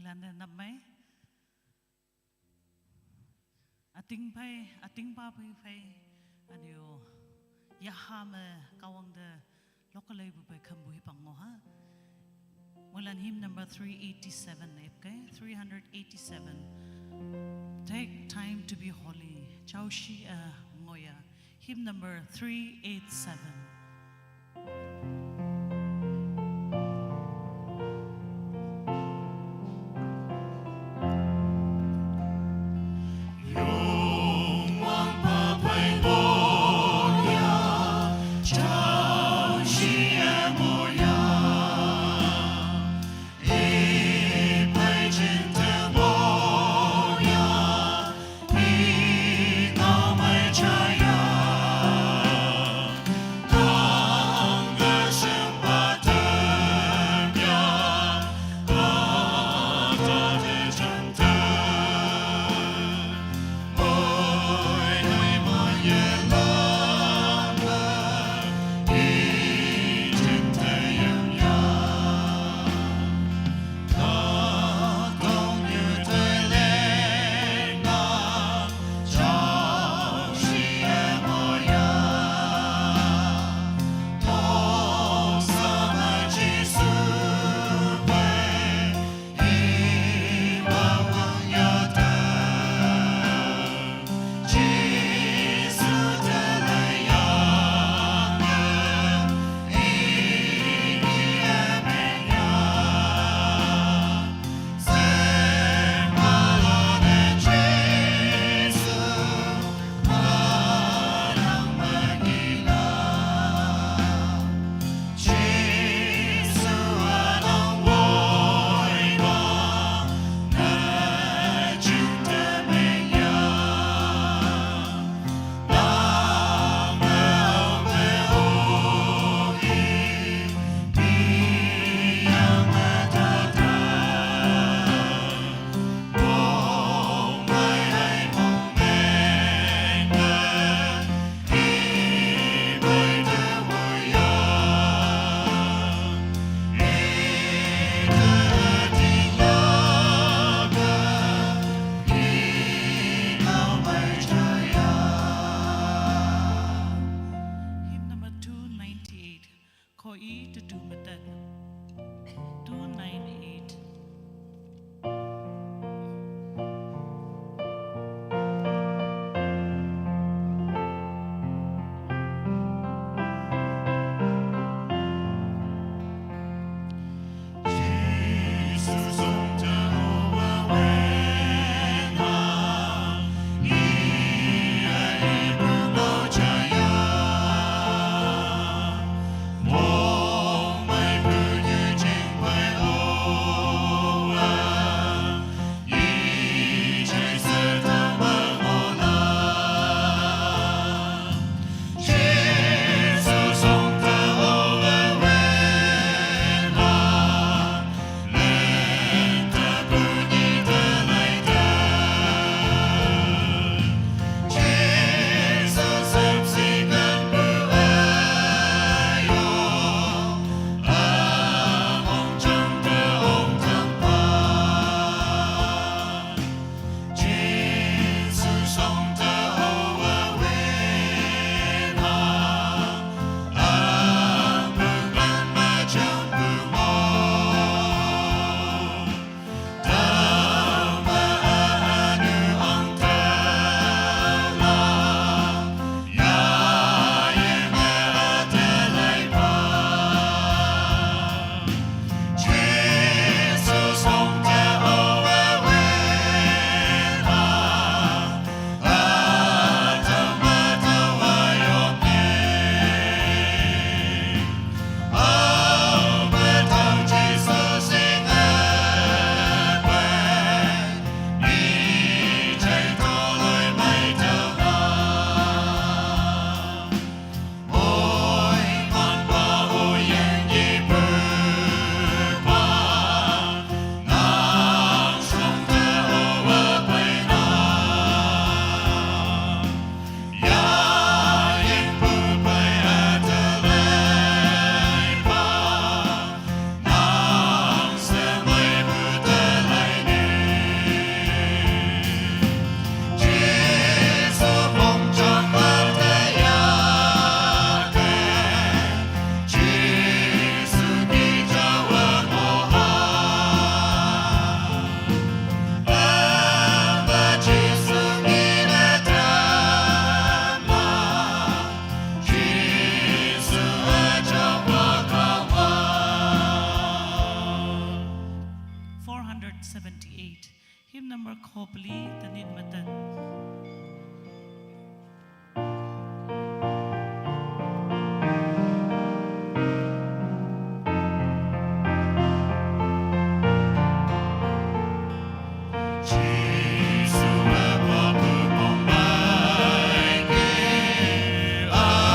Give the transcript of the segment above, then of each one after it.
Landa na may ating pa pay ano yahame kawang de lokalay bubay kambuhi pango ha. Mulan hymn number 387 okay 387. Take time to be holy. Chao shi ngoya. Hymn number 387. My number copy tanit matan. Hãy subscribe cho kênh Ghiền Mì Gõ để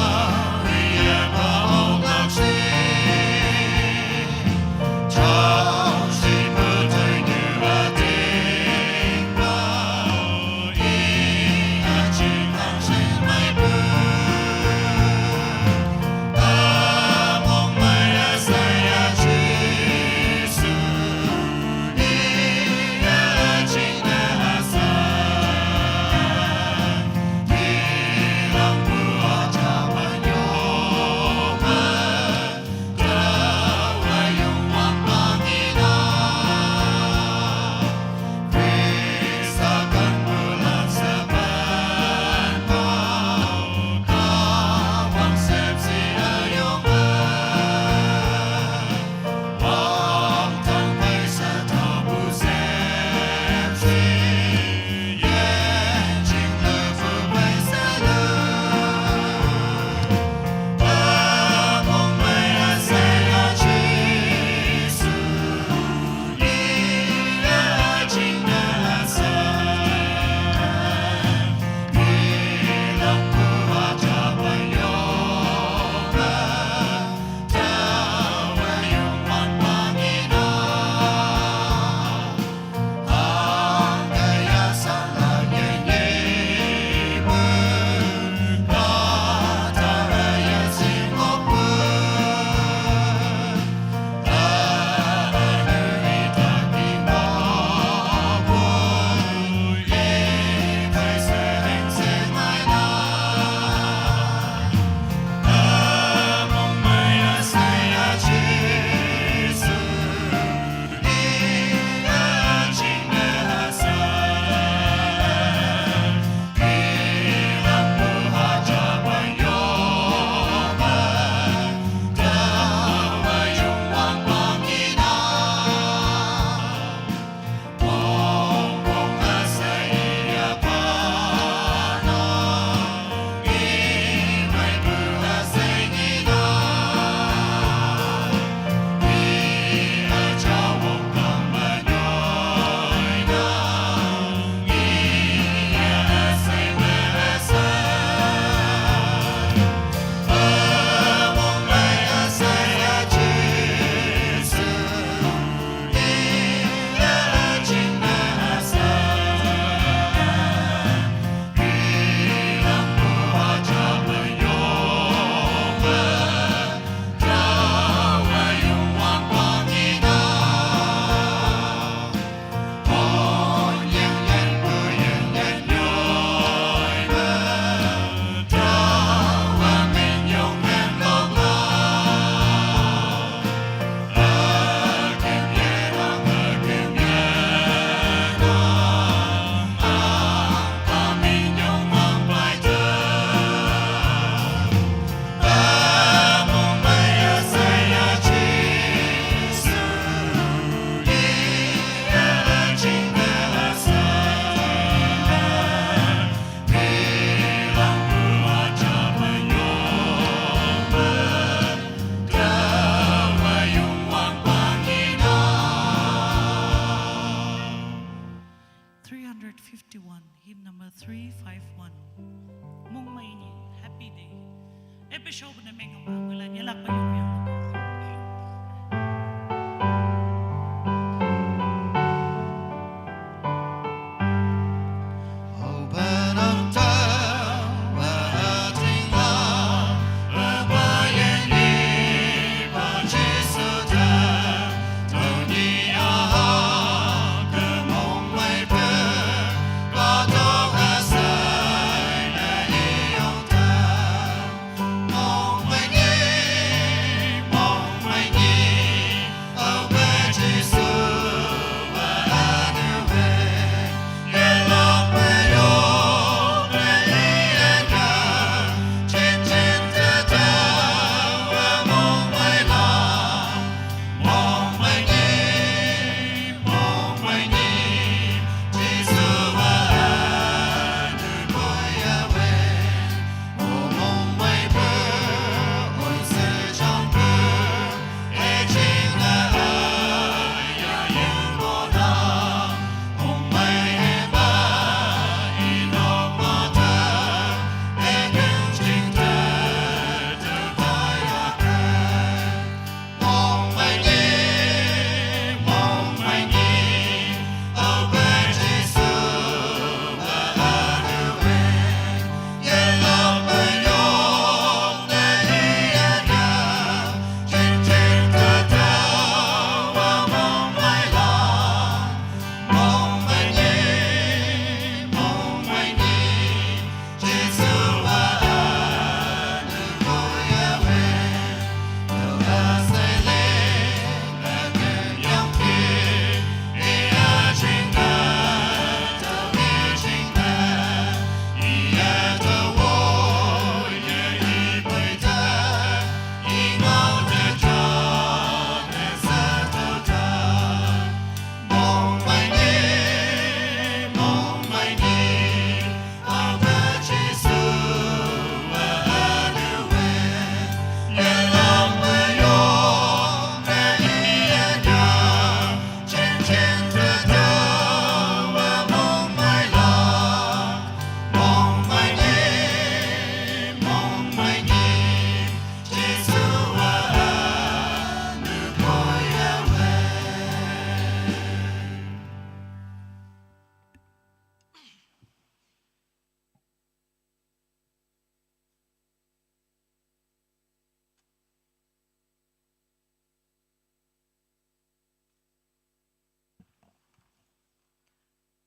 không bỏ lỡ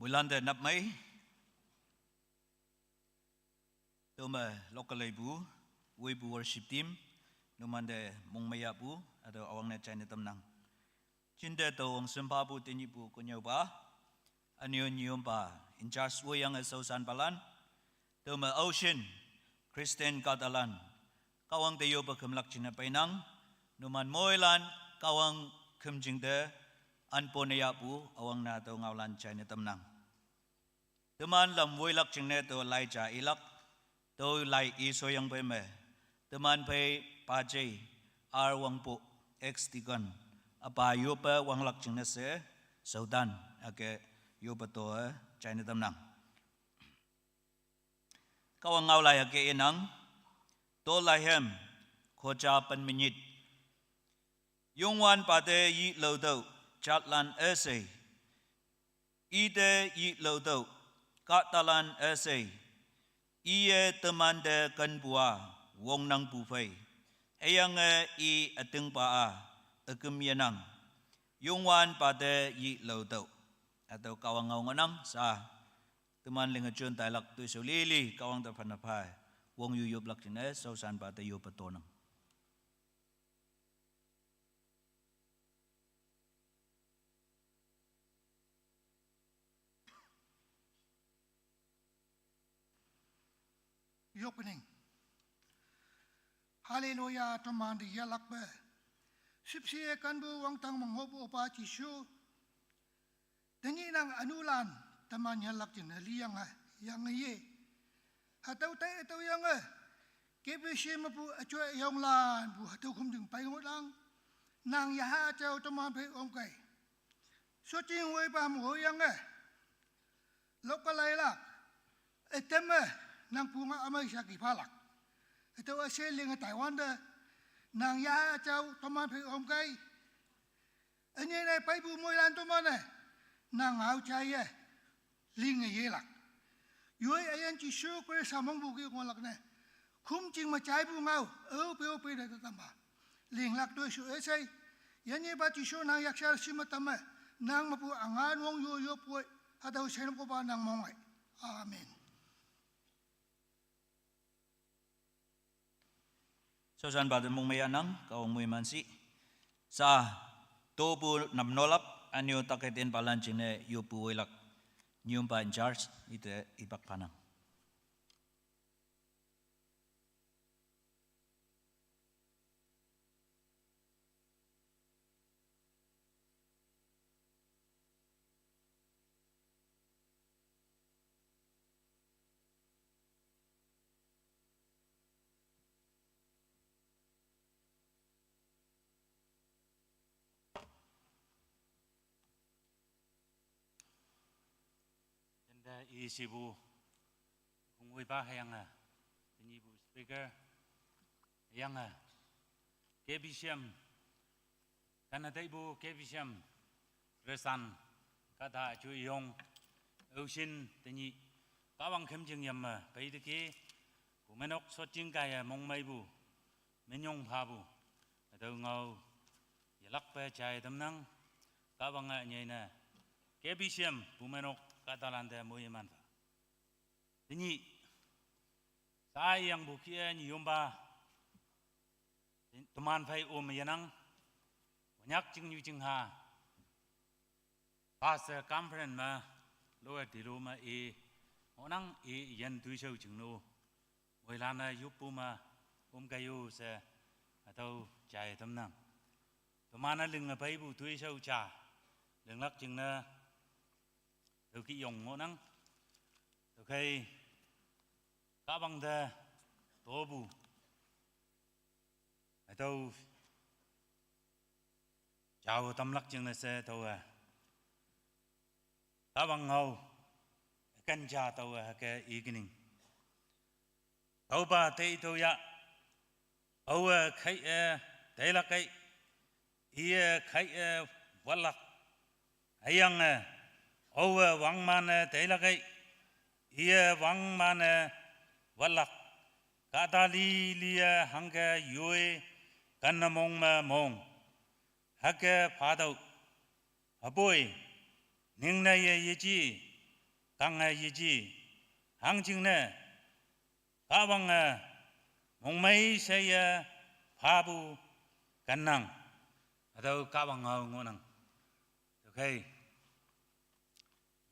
Bulan de nap mai tuma local ibu wibu worship team numan de mong maya bu atau awang na China tamnang cinta to ang sempa bu tinyi bu kunyo ba anyo nyom ba in charge yang asausan balan tuma ocean Christian Catalan kawang tayo ba kamlak China painang numan moilan kawang kumjing de anpo na yapu awang na to ngawlan China tamnang teman lam woilak chingne to lai cha ilak to lai iso yang pe me teman pe pajai ar wang po ex tikan apa yo pa wang lak chingne se saudan ake yo pa to China tamnang kawang ngawlai ake inang to lai hem khocha pan minit yongwan pate yi lo do chatlan essay ide yi lo do Katalan essay iye temande kan bua wong nang bufay ayang I ating paa agumyanang yongwan pade yi lo do atau kawang nganang sa teman lingachun tailak tu solili kawang tapanapai wong yuyup lakine so san pade yu patonang Opening. Hallelujah, teman di yalak be. Sipsi kan bu wang tang menghobo pa cisu. Dengi nang anulan teman yalak jen liang yang ye. Hatau tai atau yang KBCM bu acua yang lan bu hatau kum jeng pai lang. Nang yaha jauh teman pe om kai. So jing wei pa mu yang lokal lah. Eteme nang punga amai saki palak. Itu asal dengan Taiwan dah. Nang ya jauh teman pe om kai. Ini nai pai bu moilan teman nang au caya ling yelak. Yoi ayan cisu kue samong buki ngolak ne. Kum cing macai bu ngau. Pe dah tambah. Ling lak tu su esai. Yani ba cisu nang yaksar simat tamah. Nang mapu angan wong yo puai. Atau senap ko pa nang mongai. Amin. So san ba mong may anang kawang muy mansi sa tobu namnolap anyo taketin palan chine yupu wilak nyum pa in charge ite ibak panang isibu kung iba hayang tinibu speaker hayang KBCM kanada ibu KBCM resan kata cu yong ocean tini kawang kemjeng yam paideki kumenok sojing kaya mong mai bu menyong phabu atau ngau yalak pa chai tamnang kawang nyai na KBCM bumenok Katalan de moyeman. Ini saya yang bukian yomba teman fai yanang banyak jing ha pas conference ma lower di rumah onang yan tuisau jingno moilana yupu ma kayu se atau jai tamnang temana ling bai bu tuisau cha ling lak jingna từ cái dòng ngô năng từ khi các băng đê tổ bù tôi chào tâm lắc chân là xe tôi các băng ngầu canh cha tôi cái ý kinh tôi ba thấy tôi ya tôi khai thấy là cái ý khai vật lắc hay yang wang man thấy là cái ia wang man vật kata li hang cái yue kan mong ma mong hak phá đầu bôi ning này ye chi tăng yi ji hang ching ne ka bang mong mai se pha bu kan nang atau ka bang ngau ngonang okay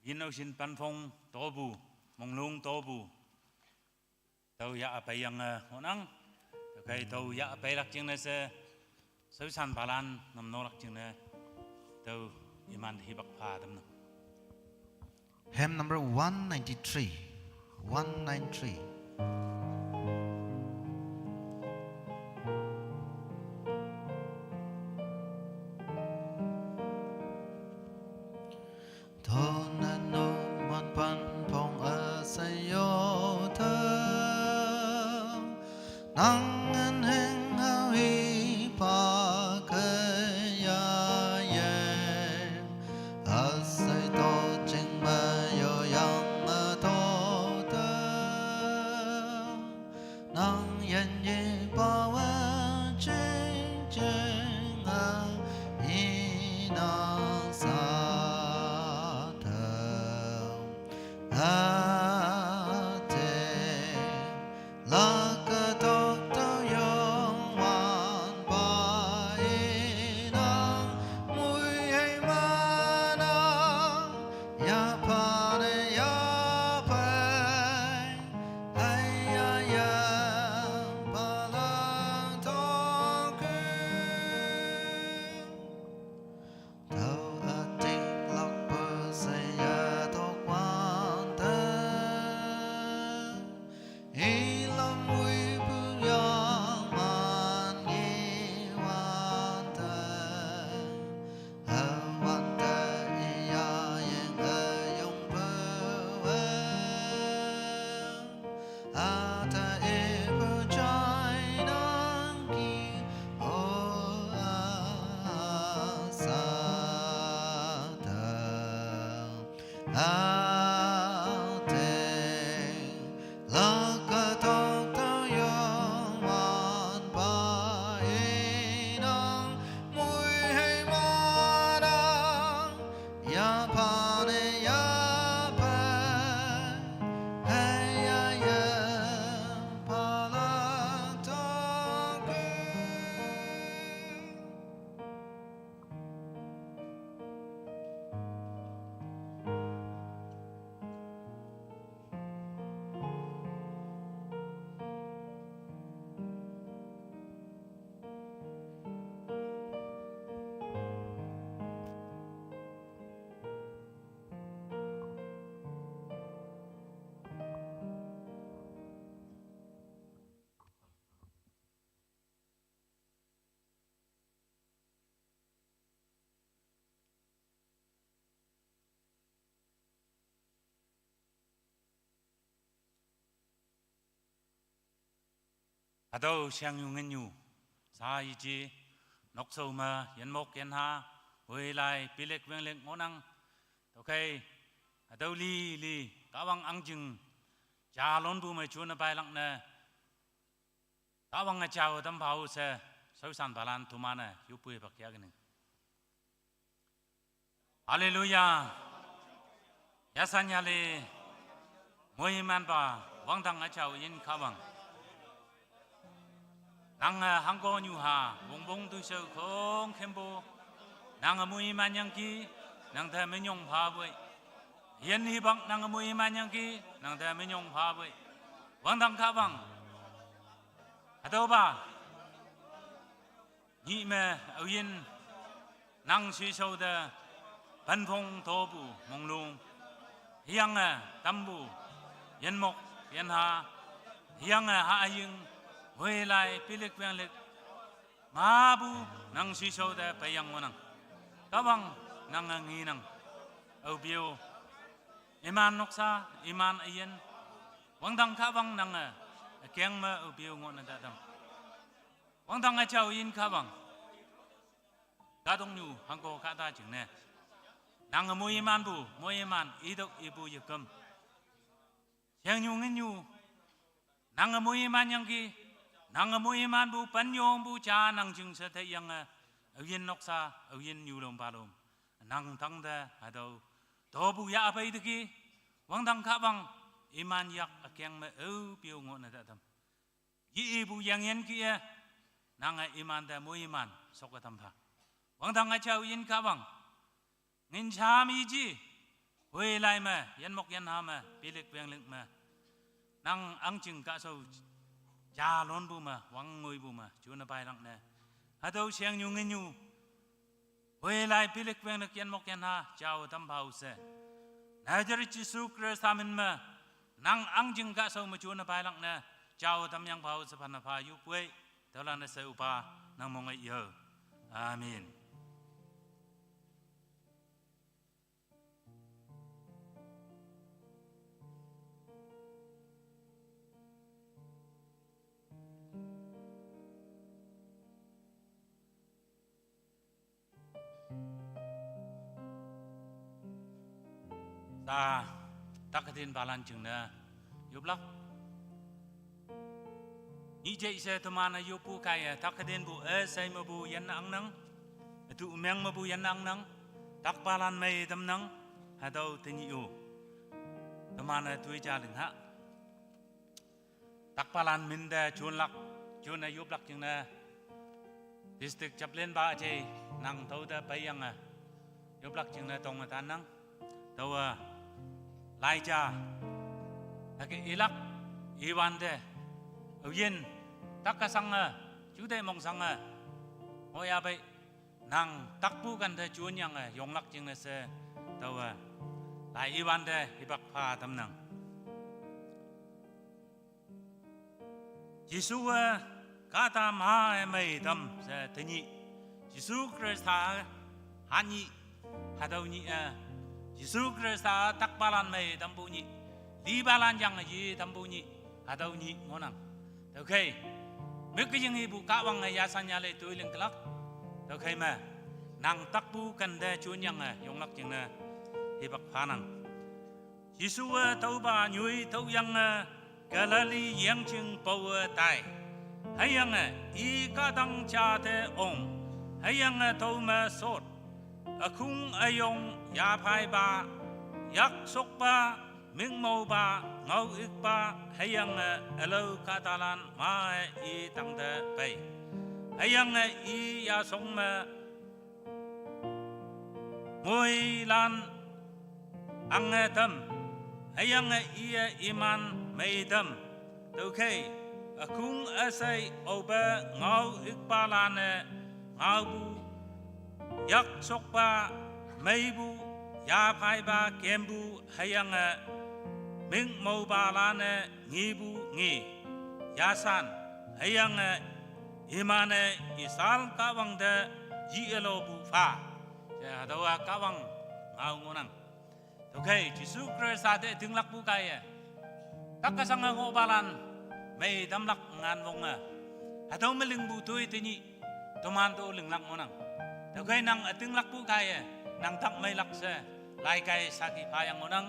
yin au sin pan phong to bu mong lung to bu tàu ya apa yang ngonang okay tàu ya apa lak ching ne se sơ san balan nam no lak ching ne tàu iman hi bak pha dam na Hymn number 193. 193. Atau siang yu ngen yu sa yi ji nok sâu mà yen mok yen ha hồi lại pilek veng lek ngonang okay atau li ka bang ang jing cha lon bu mai chun bai lang ne ka bang nga chao tam phao se sâu san balan tu mana yu pui bak ya gni hallelujah ya san ya le moi man ba wang dang nga chao yin ka bang nang hangko nyu ha bong bong tu sâu không kembo nang mui man yang ki nang tha me nyong pha boi yen hi bang nang mui man yang ki nang tha me nyong pha boi wang dang ka bang atau ba nhị me au yin nang suy sâu da ban phong to bu mong lung hiang tam bu yen mok yen ha hiang ha yung hồi lại pilek veng lek ma bu nang suy sâu da bayang monang ka bang nang ngi nang au bio iman noksa iman ayen wang dang ka bang nang keng ma au bio ngon da dam wang dang a chao yin ka bang ka dong nyu hang ko ka ta ching ne nang mo iman bu mo iman idok ibu yekam yang nyu ngin nyu nang mo iman yang ki nang mo iman bu pan yong bu cha nang jing sa the yang au yin noksa au yin nyu lom ba lom nang thang da ado to bu ya bai de ki Wang dang ka bang iman yak akyang me piu ngot na datam. Yi ibu yang yen kia nanga iman da mu iman sok atam pha. Wang dang achau yin ka bang ngin chami ji hui lai ma yan mok yan ha ma pilik weng lik ma nang ang ching ka so cha lon bu ma wang ngui bu ma chu na bai lang ne ha đâu siang nyu ngin nyu hui lai pilik weng lik yan mok yan ha chao tam phau se na jari chi su kre samin ma nang ang ching ka so ma chu na bai lang ne chao tam yang phau se phan na pha yu pui đó là se upa nang mong ai yo amen. Ta takatin balan chừng na yub lắc như vậy sẽ tụi mình yub bu cái takatin bu say mà bu yan ang nang tụi mèng mà bu yan ang nang tak balan mày tâm nang hà đâu tin yêu tụi mình tụi cha đừng ha tak balan mình đã chuồn lắc chuồn yub lắc chừng na district chập lên ba chơi nang thâu đã bay yang yub lắc chừng na tông mà tan nang đâu lai cha cái ilak iwan de yin tak ka sang chú de mong sang oi ya bai nang tak bu kan de chuan yang yong lak jing se đâu lai iwan de ibak pha tam nang Giêsu ka ta ma mai tam se tni Giêsu Christa hani hadau ni Giêsu Christa tak balan mai tam bu ni li balan yang yi tam bu ni hadau ni ngonang okay mấy cái gì bu cả bằng ngày san nhà lệ tôi lên klak okay mà nang tak bu kan de chuan yang yong lak ching na hi bak phanang Giêsu tau ba nyui tau yang Galilee yang ching pau tai hay yang i ka dang cha de ong hay yang tau ma sot akung ayong ya phai ba yak sok ba ming mau ba ngau ik ba hay yang alo katalan ma i tang de bai hay yang i ya song ma mui lan ang tâm hay yang i iman mai tâm okay akung asai oba ngau ik ba lan ngau bu yak sok ba mai bu ya phai ba kem bu hay yang Ming mau balane ngibu ngi yasan hayang imane isal kawang de jielo bu fa ya dawa kawang ngau ngonang okay Giêsu Christa de ting lak bu kai tak ka sang ngo balan mai dam lak ngan wong hadaw meling bu tui tini toman to ling lak ngonang okay nang ting lak bu kai nang tak mai lak se lai kai saki phayang ngonang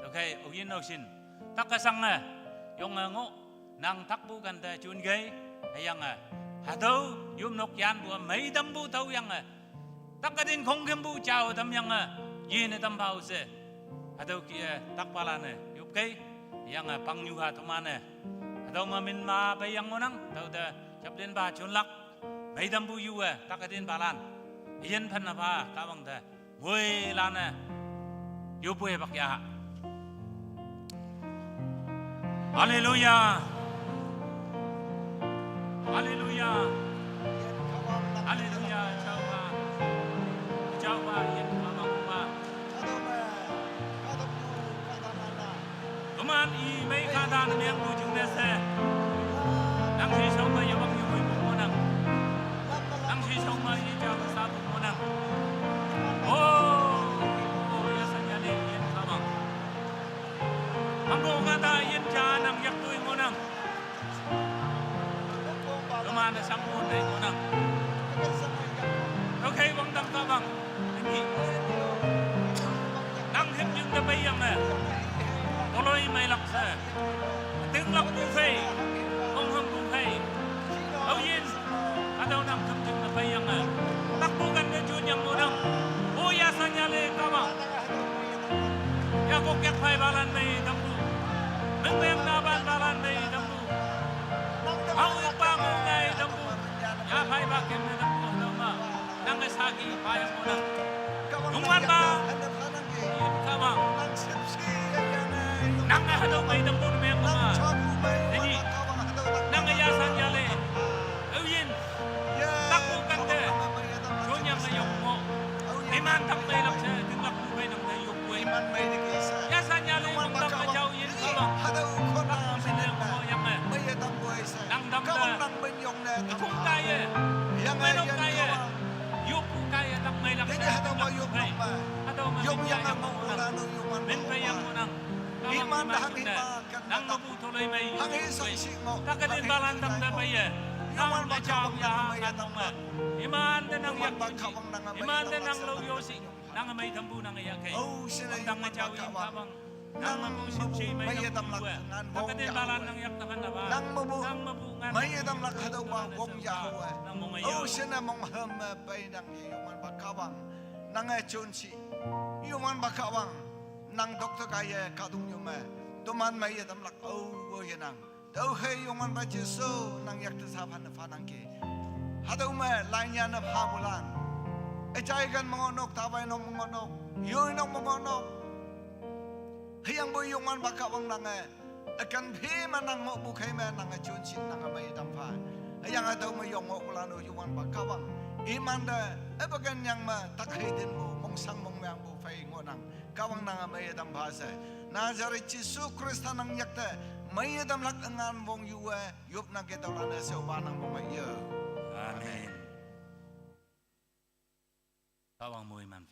okay oyin osin tak kasang yung ngo nang takbu kan da chun gay ayang hadaw yum nok yan bu mai dam bu tau yang tak kadin khong kem bu chao dam yang yin dam bau se hadaw ki tak palan yup kai yang pang nyu ha toman hadaw ma min ma bay yang ngonang tau da chap den ba chun lak mai dam bu yu tak kadin palan yin phan na ba ka bang da ngoi lan yup bu bak ya Hallelujah. Hallelujah. Hallelujah. Chào ba yen ba ba. Tuman i mấy ka dan miang bu chung ne se. Nang si song ma yawang yu bu mo nang. Nang si song ma i chao sa bu mo nang. Oh, ya san ya le yen ka bang. Ang go ka ta yen cha nang yak tu mo nang. Tuman na sang mo nei mo nang. Okay, wang dam ka bang. Nang him yung na bay yang Toloi mai lak sa. Tiếng lak bu phê. Ông hâm bu phê. Âu yin. Adaw nang thum thum na bay yang takbo kan na chun yang mo nang. O ya sa nya le ka bang. Ya kok yak phai balan hi paya mona Kawang Yungman nang ba? anda panang ke kama nang sepsi ayana nang hado mai dam bun me nang ma chabu mai Ini. wana kawang hado nang yasan yale Euyin ya takku kan de Sonya Sonya ngayong mo Iman tak mai lak sa tinglak ku mai nang dayok ku iman mai de kisa Yasan yale mong dam na jaw yin kama hado ko na Takku sineng mo yang me mai dam boy sa Nang dam kawang da. nang benyong na Kung kaya yang May nung yang kaya kawang Yuk ku kaya tak may lak Jadi sa hado mo tinglak ku yung mai nang Hado ma yung yang yang ang mo wala nang no yung man Min pa yang mo nang Iman dah hang Nang iman kan mabutuloy may hang isang singo Kakadin balandam na ba ye Nang machaw ya hangan mo nga Iman din ang Yuman ba yakuji kawang nang Iman din ang lawyosi Nang may tambu nang iyakay Oh sila Ang yuman machaw ba yung kawang kabang Nang mabusin siya may Mayadam nabuwa lakngan Kakadin balan ng yak naman na ba Nang mabu Nang mabungan Mayadam lakhadaw ba wong Yahweh Nang mungayaw Oh sila mong ham bay nang yuman ba kawang Nang chunsi Yuman ba kawang Nang doktor kaya kadung yuman Tuman mayadam lak oh yanang Đâu hay yuman ba Jesu nang yak tasapan na fanang ke Hadaw ma lanya na habulan Echaigan mongonok tabay nong mongonok Yoy nong mongonok Hayang boy yuman ba kawang nang akan phima nang mo bukay ma nang chun sin nang may dampa Hayang hadaw ma yung mo ulano yuman ba kawang Imanda ebagan yang ma takhay din mo mong sang mong mayang bufay ngonang Kawang nang may dampa sa Nazaret Jesu Krista nang yakta may dam lak angan mong yuwa yup nang ketawlan sa ubanang mong mayo Amen Kawang mo iman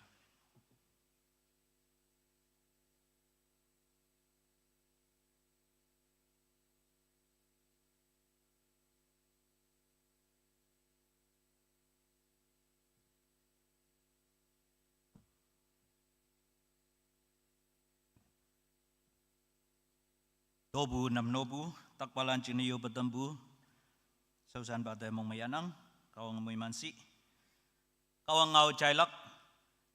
Tobu nam nobu takpalan ciniyo betembu sausan pada mong mayanang kawang muy mansi kawang ngau cailak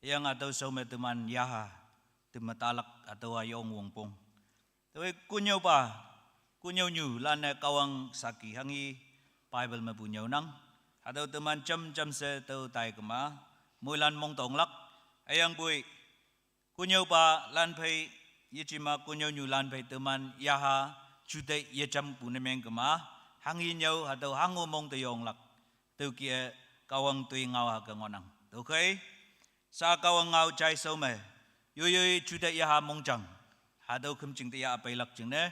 yang atau sau teman yaha tematalak atau ayong wongpong tapi kunyo pa kunyo nyu lana kawang saki hangi Bible mapunyo nang atau teman jam se tau tai kema mulan mong tonglak ayang bui kunyo pa lan pai Yechima kunyo nyulan pai teman yaha jude yecham punemeng kema hangi nyau atau hangu mong teyong lak tu kia kawang tui ngau ha ngonang okay sa kawang ngau chai so me yo jude yaha mong chang atau kum ching ya pai lak ching ne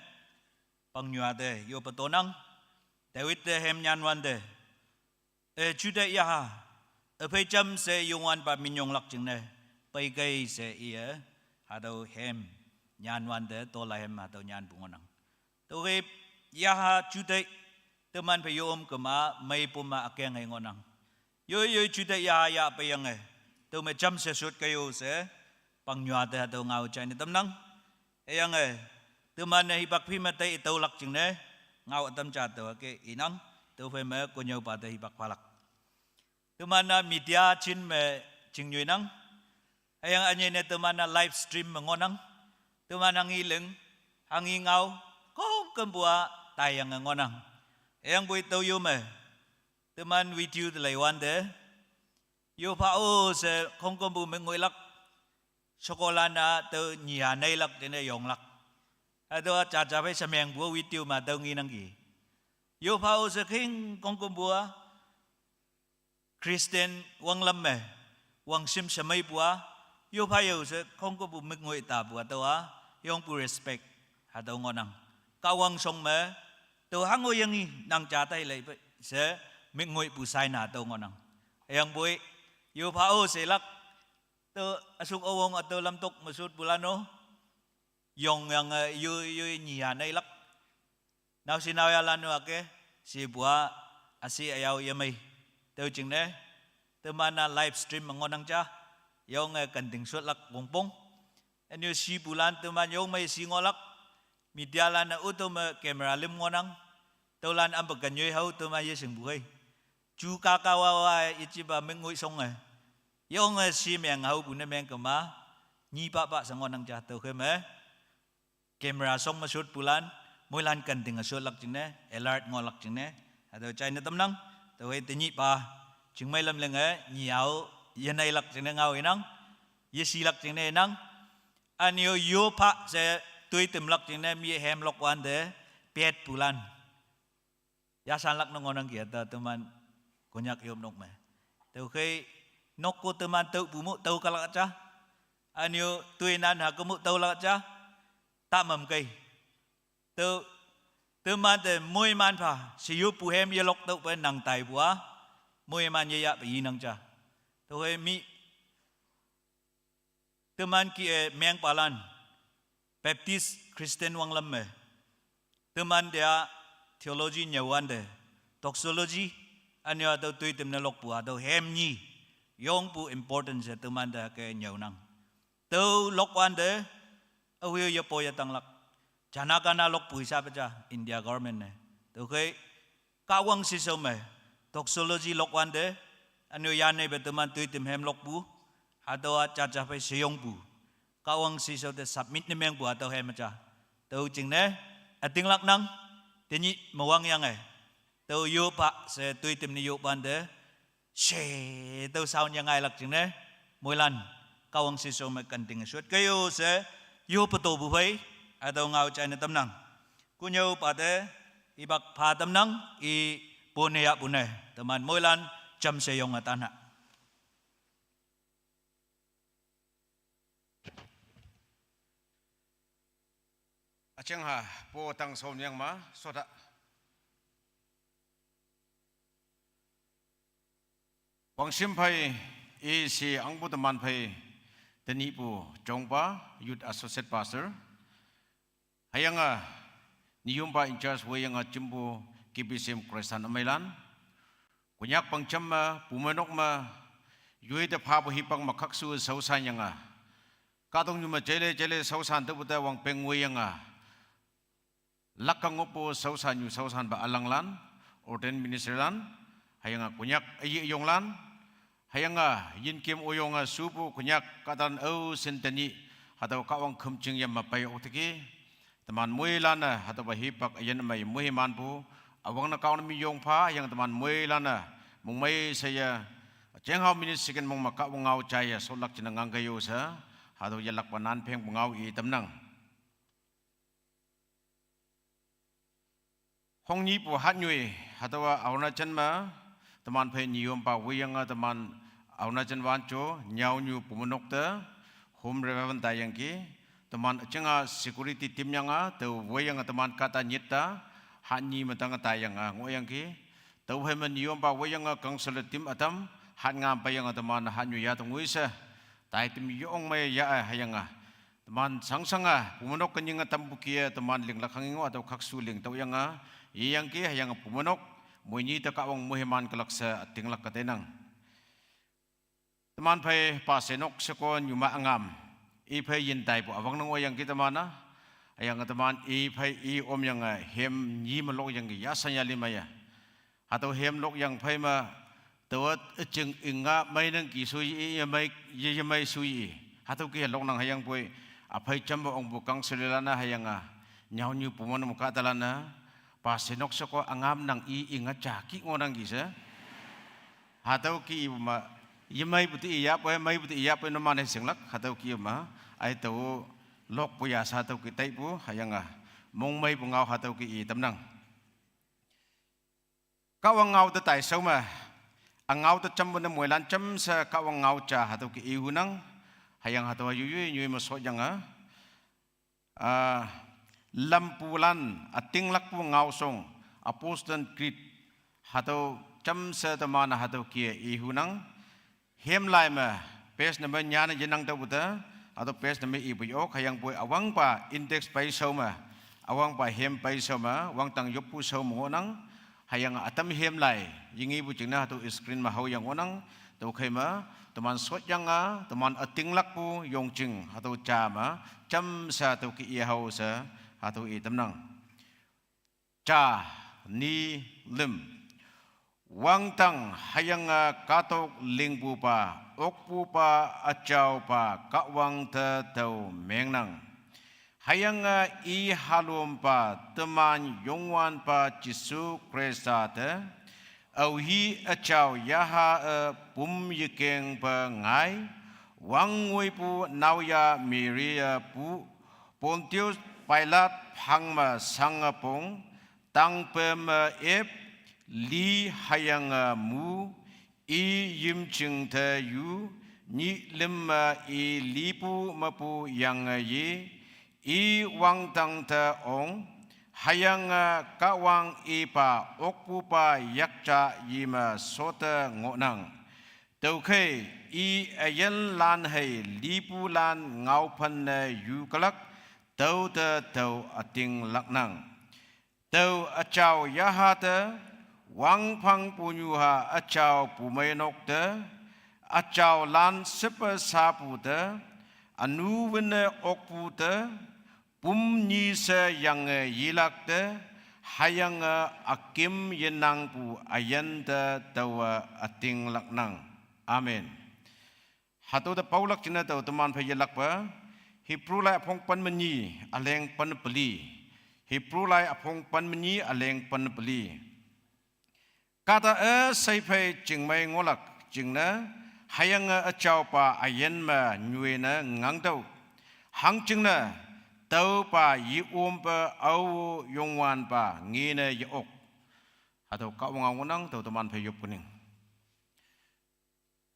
pang nyua de yo patonang David de hem nyan wan de jude yaha pai cham se yongwan pa minyong lak ching ne pai gai se ia atau hem nyan wan de to la hem atau nyan bungonang to ge yaha jude teman pe yom kema mai puma akeng ngai ngonang yo jude ya ya pe yang to me jam se sut kayo se pang nyua de atau ngau chai ni tamnang yang teman ne hibak phi ma te to lak ching ne ngau tam cha to ke inang to fe me ko nyau pa te hibak palak teman na media chin me ching nyui nang yang anye ne teman na live stream mengonang teman ang ileng ang ingaw ko kembua tayang ngonang yang bui tau yo me teman video de laiwan de yo pa o se không có bu mengoi lak chocolana te nya nei lak de ne yong lak ado cha cha bai sameng bu video ma tau ngi nang gi yo pa o se king không có bua Christian wang lam me wang sim samai bua yo pa yo se không có bu mengoi ta bua to a Yong pu respect hadaw ngonang kawang song me to hango yangi nang chatai lai se mingoi pu sai na to ngonang yang boy yo pa o selak to asuk owong ato lamtok masud bulano yong yang yu nya nei lak naw sinaw ya lanu ake si bua asi ayaw yamai to ching ne to mana live stream ngonang cha yong kanting sut lak bongpong Anyo si bulan teman yung may singolak media lan na utom camera lim ngonang taulan ang pagkanyoy hau teman yeseng buhay chu kakawawa ichiba mengoy song yung si meng hau buna meng kema ni pa sa ngonang jatuh keme camera song masud bulan mulan kanting asud lak jine alert ngolak jine atau China tamnang tawai tinyi pa chingmay lam leng nyiao yenai lak jeng ngau inang yesi lak jeng inang anyo yo pa se tui tim lak jeng mi hem lok wan de pet bulan ya san lak nongonang kita teman konyak yom nok me teu kai nok ko teman teu bumu teu kalak cha anyo tui nan ha ko mu teu lak cha ta mam kai teu teman de moi man pa si yu pu hem ye lok teu pe nang tai bua moi man ye ya bi nang cha teu kai mi teman ki meng palan Baptist Christian wang lam me teman dia theology nyawan de doxology anyo atau tui tim na lok pu atau hem ni yong pu important se teman da ke nyaw nang teu lok wan de awiyo ya po ya tang lak jana kana lok pu sa cha India government ne teu ke kawang si so me doxology lok wan de anyo ya ne be teman tui tim hem lok pu atau cha cha pe seyong pu kawang si so de submit ne meng pu atau hem cha teu jing ne ating lak nang Tinyi mawang yang teu yu pa se tui tim ni yu ban de she teu sao yang ai lak jing ne moi lan kawang si so me kan ting suat kayo se yu pa to bu phai atau ngau chai ne tam nang ku nyau pa de i bak pha tam nang i pone ya pune teman moi lan cham se yong atan ha Acheng ha po tang som yang ma soda Wang sim phai e si ang bu man phai tani pu chongpa youth associate pastor hayanga niyumpa in charge wayanga chimbu KBCM Kristian Amailan kunyak pangcham ma pumanok ma yui de pha bu hipang makhak su sausan yanga kadong nyuma jele sausan te buta wang pengwe yanga lakang opo sausan yu sausan ba alanglan orden ministeran hayanga kunyak ayi yonglan hayanga yin kim oyonga supu kunyak kadan au sentani hadaw kawang khumching yam mapai otiki teman muilana hadaw hipak ayen mai muhiman bu awang na kawan mi yong pha yang teman muilana mungmai saya jenghau minisiken mong makawang ngau chaya solak jinangang kayo sa hadaw yalak panan pheng ngau i tamnang Hong ni pu hat nyui hatawa auna chen ma teman phai niyom pa wiyanga teman auna chen wan cho nyau nyu pumunok te home revan ta yang ki teman chenga security team yanga te wiyanga teman kata nyita hat ni matang ta yanga ngoyang ki te phai man niyom pa wiyanga council team atam hat ngam pa yanga teman hat nyu ya tungui sa tai tim yong mai ya hayanga teman sangsanga pumunok kenyinga tambukia teman ling lakhangingo atau khaksu ling tau yanga yang ki hayang pumanok munyi ta kawang muhiman kalaksa tinglak katenang teman phai pasenok sekon yuma angam i phai yin tai pu awang nang yang kita mana hayang teman i phai i om yang hem nyi malok yang ya sanya limaya atau hem lok yang phai ma tawat ching inga mai nang ki sui i mai sui atau ki lok nang hayang pui aphai chamba ong bukang selelana hayang nyau nyu puman muka talana pasenok soko angam nang i ingat jaki ngonang gisa hatau ki ma yemai buti iya poe mai buti iya poe no mane singlak hatau ki ma ai tau lok puya sa tau ki tai pu hayanga mong mai pungau hatau ki i tamnang kawang ngau ta tai sau ma angau ta cham bun moi lan cham sa kawang ngau cha hatau ki i hunang hayang hatau yu yu ma so janga lampulan ating lakpu ngau song apostol krit hatau cham sa tamana hatau kia i hunang hem lai ma pes na nyana jenang ta buta atau pes na i buyo khayang poi awang pa index pai so ma awang pa hem pai so ma wang tang yopu so mo nang hayang atam hem lai yingi bu jingna hatau screen ma hau yang onang to khaima teman sot yang teman ating lakpu yong jing hatau cha ma cham sa tu ki i hau sa atau i tamnang cha ni lim wang tang hayang katok lingpu pa okpu pa achau pa kawang te tau mengnang hayang i halum pa teman yongwan pa Jisu Krista te au hi a chào ya ha pum ye keng pa ngai wang ngoi pu nau ya miria pu Pontius Pilate phang ma sang pong tang pem ep li hayang mu i yim ching the yu ni lim i li pu ma pu yang ye i wang tang the ong hayang ka wang i pa ok pu pa yak cha yima sota ngonang tau khe i ayan lan hay li pu lan ngau phan yu kalak tau te tau ating laknang tau achau yaha te wang phang punyu ha achau pumainok te achau lan sepa sapu te anu wene okpu te pum ni se yang yilak te hayang akim yenang pu ayan te tau ating laknang amen hatu te paulak china tau teman phayelak pa Hebrew lai apong pan meni aleng pan peli Hebrew lai apong pan meni aleng pan peli kata sai phai ching mai ngolak ching na hayang achau pa ayen ma nyue na ngang dau hang ching na tau pa yi pa au yongwan pa ngi na yi ok atau ka wang ngonang tau teman phai yop kuning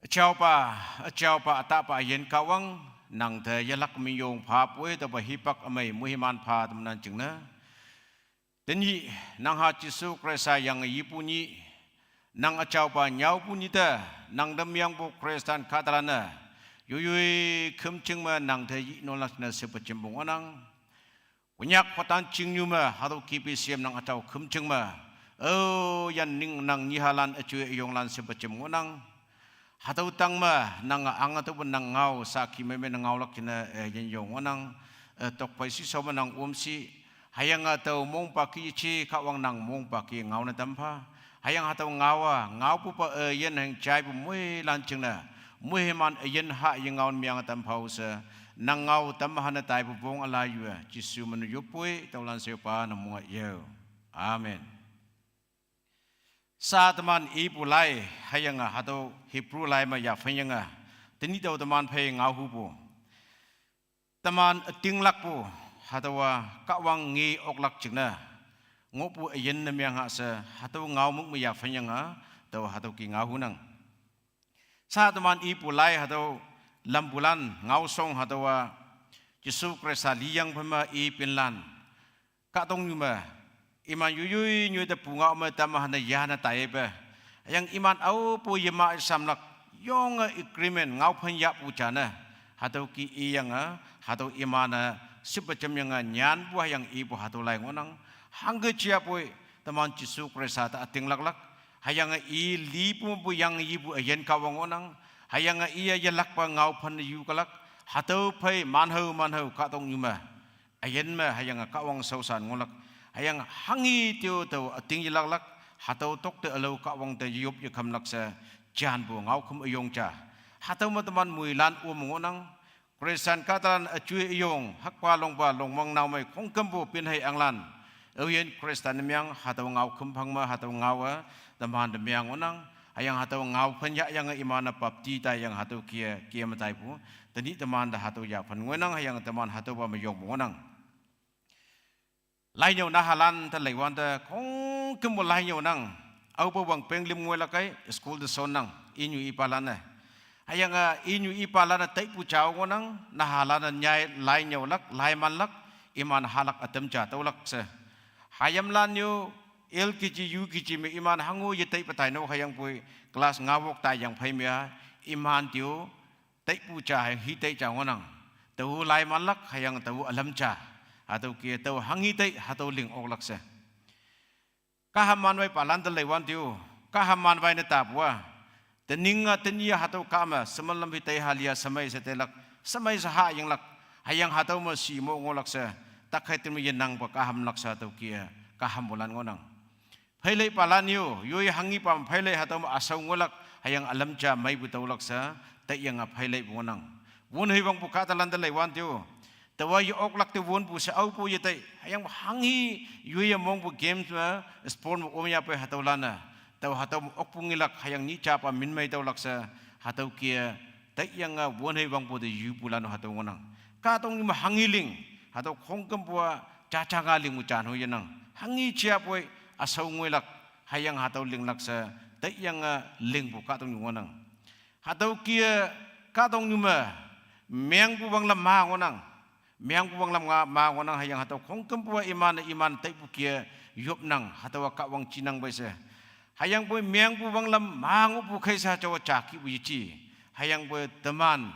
achau pa ata pa ayen kawang nang the yalak mi yong pha pwe ta ba hipak amai muhiman pha tam nan ching na teni nang ha chisu kresa yang yipuni nang achau pa nyau puni ta nang dam yang bu kristan katalana yuyui khum ching ma nang the yi no lak na se pa chimbong anang kunyak patan ching nyu ma hadu KBCM nang achau khum ching ma oh yan ning nang ni halan achu yong lan se pa chimbong anang hatau tang ma nang ang tu nang ngau saki me ngau lak kina yen yong wanang tok pai si so nang si hayang atau mong pa ki chi ka wang nang mong pa ki ngau na tampa hayang hatau ngau pu pa yen hang chai pu mui lan ching na mui man yen ha yen ngau miang tampa sa nang ngau tam ha na tai pu bong ala yu chi su man yu pui tau lan se pa na mo yo amen sa teman ibu lai hayang hatau Hebrew lai ma ya phayang teni tau teman phai ngau hu pu teman ting lak pu hatau ka wang ngi ok lak chingna ngopu yen na myang ha sa hatau ngau muk ma ya phayang tau hatau ki ngau hu nang sa teman ibu lai hatau lambulan ngau song hatau Yesu Krista liyang phama i pinlan ka tong nyuma iman yuyui nyu te punga ma tamah na yana tai ba yang iman au pu yema samlak yong agreement ngau phan ya pu chana hatau ki i yang hatau imana sipacam yang nyan bu yang i pu hatau lai ngonang hangge chia pu taman Yesu Krista ta ating lak lak hayang i li pu yang i pu yen ka ngonang hayang i ya lak pa ngau phan yu kalak hatau phai manhau ka tong nyuma ayen ma hayang ka wang sausan ngolak hayang hangi tiu tau ating yilak lak hatau tok te alo ka wang te yup ye kham lak sa jan bu ngau khum ayong cha hatau ma taman muilan ngonang Kristian katalan achui ayong hakpa long mang nau mai khong kam bu pin hai anglan yen Kristian myang hatau ngau khum phang ma hatau ngau taman de myang ngonang hayang hatau ngau phanya yang imana papti ta yang hatau kia matai pu tani taman da hatau ya phan ngonang hayang taman hatau ba mayong ngonang lai nhau na halan ta lai wan ta khong kem lai nhau nang au pa wang peng lim ngoi la kai school de son nang inyu i palana hayang inyu i palana tai pu chao ngonang na halan nyai lai nhau lak lai man lak iman halak atam cha tau lak se hayam lan yu LKG UKG me iman hangu ye tai patai no hayang pui kelas ngawok tai yang phai mia iman tiu tai pu cha hi tai cha ngonang tau lai man lak hayang tau alam cha atau kia tau hangi tai atau ling ok laksa kahaman wai palan te lewan tiu kahaman wai na tapwa teninga tenia atau kama semalam hitai halia samai setelak samai saha yang lak hayang atau ma si mo ngolaksa takhai temu yenang pa kaham laksa atau kia kaham bulan ngonang phailai palan yu yoi hangi pam phailai atau ma asau ngolak hayang alam cha mai bu tau laksa tai yang phailai ngonang won hei bang pu katalan te lewan tiu tawa yu ok lak te won pu sa au pu ye tai hayang hangi yu ye mong pu games ma sport mo omya pe hatolana tau hatau okpungilak hayang ni chapa min mai tau laksa hatau kia tai yang won hei wang pu de yu pulano hatau ngonang ka tong ni hangiling hatau khongkem bua caca ngaling ucan ho yanang hangi chia poi asau ngoilak hayang hatau ling laksa tai yang ling bu ka tong ngonang hatau kia ka tong nyuma meng bu bang lam ma ngonang meng bu bang lam ma ngonang hayang hatau khongkem bua iman tai bu kia yop nang hatau ka wang cinang baise hayang poi meng bu bang lam ma ngu bu khaisa chawa chaki bu yichi hayang poi teman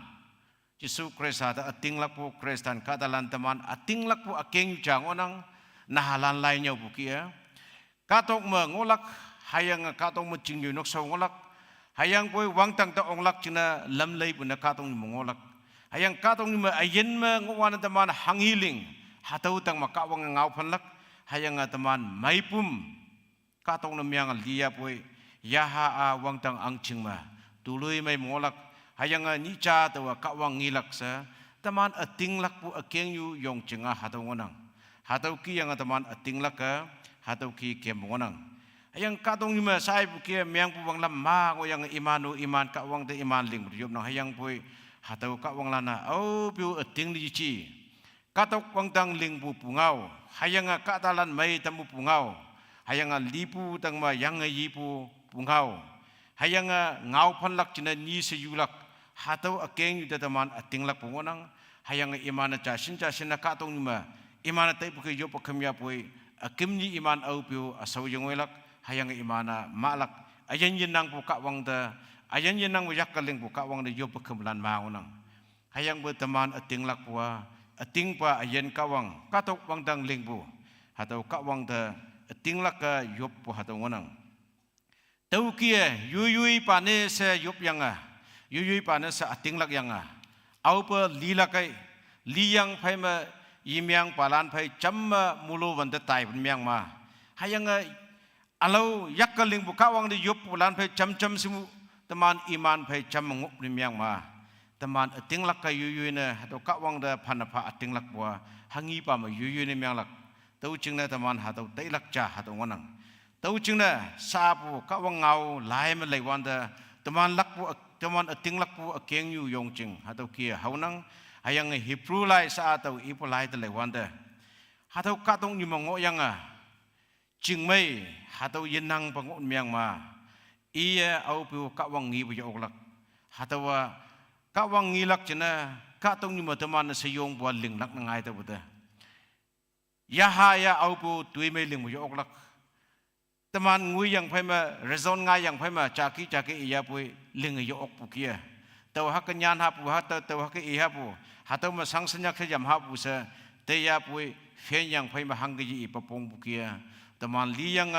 Yesus Kristus ada ating laku Kristan kadalan teman ating laku akeng jang onang nahalan lainnya bukia katok mengolak hayang katok mecing yunok ngolak hayang poi wang tang ta onglak cina lam lay pun katok mengolak hayang katok ni ayen mengowan teman hangiling hatau tang makawang ngau panlak hayang teman maipum katok nemyang lia poi yaha wang tang angcing tului mai mengolak hayang ni cha tawa kawang ngilak sa teman ating lak pu akeng yu yong cengah hatau ngonang hatau ki yang teman ating lak ka hatau ki kem ngonang hayang katong ni sai pu ki myang pu bang lam ma ngo yang iman kawang te iman ling yob nang hayang pui hatau kawang lana au pu ating li chi katok wang tang ling pu pungau hayang katalan mai tamu pungau hayang lipu tang ma yang yipu pungau hayang ngau panlak cina ni seyulak hatau akeng yuda teman atinglak pungonang hayang imana casin katong nima imana tai puke yo pakemya poi akemni iman au piu asau yongwelak hayang imana malak ayan yenang pu kawang da ayan yenang yak kaleng pu kawang da yo pakemlan maunang hayang be teman atinglak puwa ating pa ayan kawang katok wang dang lingbu hatau kawang da atinglak ka yop pu hatau ngonang tau kia yuyui pane se yop yanga yuyui pane sa ating lak yang au pa lila kai liyang phai ma yimyang palan phai chamma mulo wanda tai myang ma hayang alau yakkaling bu kawang de yop palan phai cham simu teman iman phai cham ngop myang ma teman ating lak kai yuyui na hado kawang da phanapha ating lak bua hangi pa ma yuyui ne myang lak tau chingna teman hado tai lak cha hado ngonang tau chingna sa pu kawang ngau lai ma leiwan da teman lak pu teman ating lak pu akeng yu yong ching hatau kia haunang hayang Hebrew lai sa atau ipo lai te lewanda hatau katong ni mongo yang ching mai hatau yenang pangon myang ma iya au pu kawang ngi bu yoklak hatau kawang ngilak cina katong ni teman seyong buat ling lak ngai te buta yahaya au pu tui mai ling bu yoklak teman ngui yang phai ma rezon ngai yang phai ma chaki iya pui ling yo ok pu kia tau hak nyan ha pu ha tau hak i ha pu hatau ma sang senyak se jam ha pu sa te ya pui fen yang phai ma hang gi i pa pong pu kia teman li yang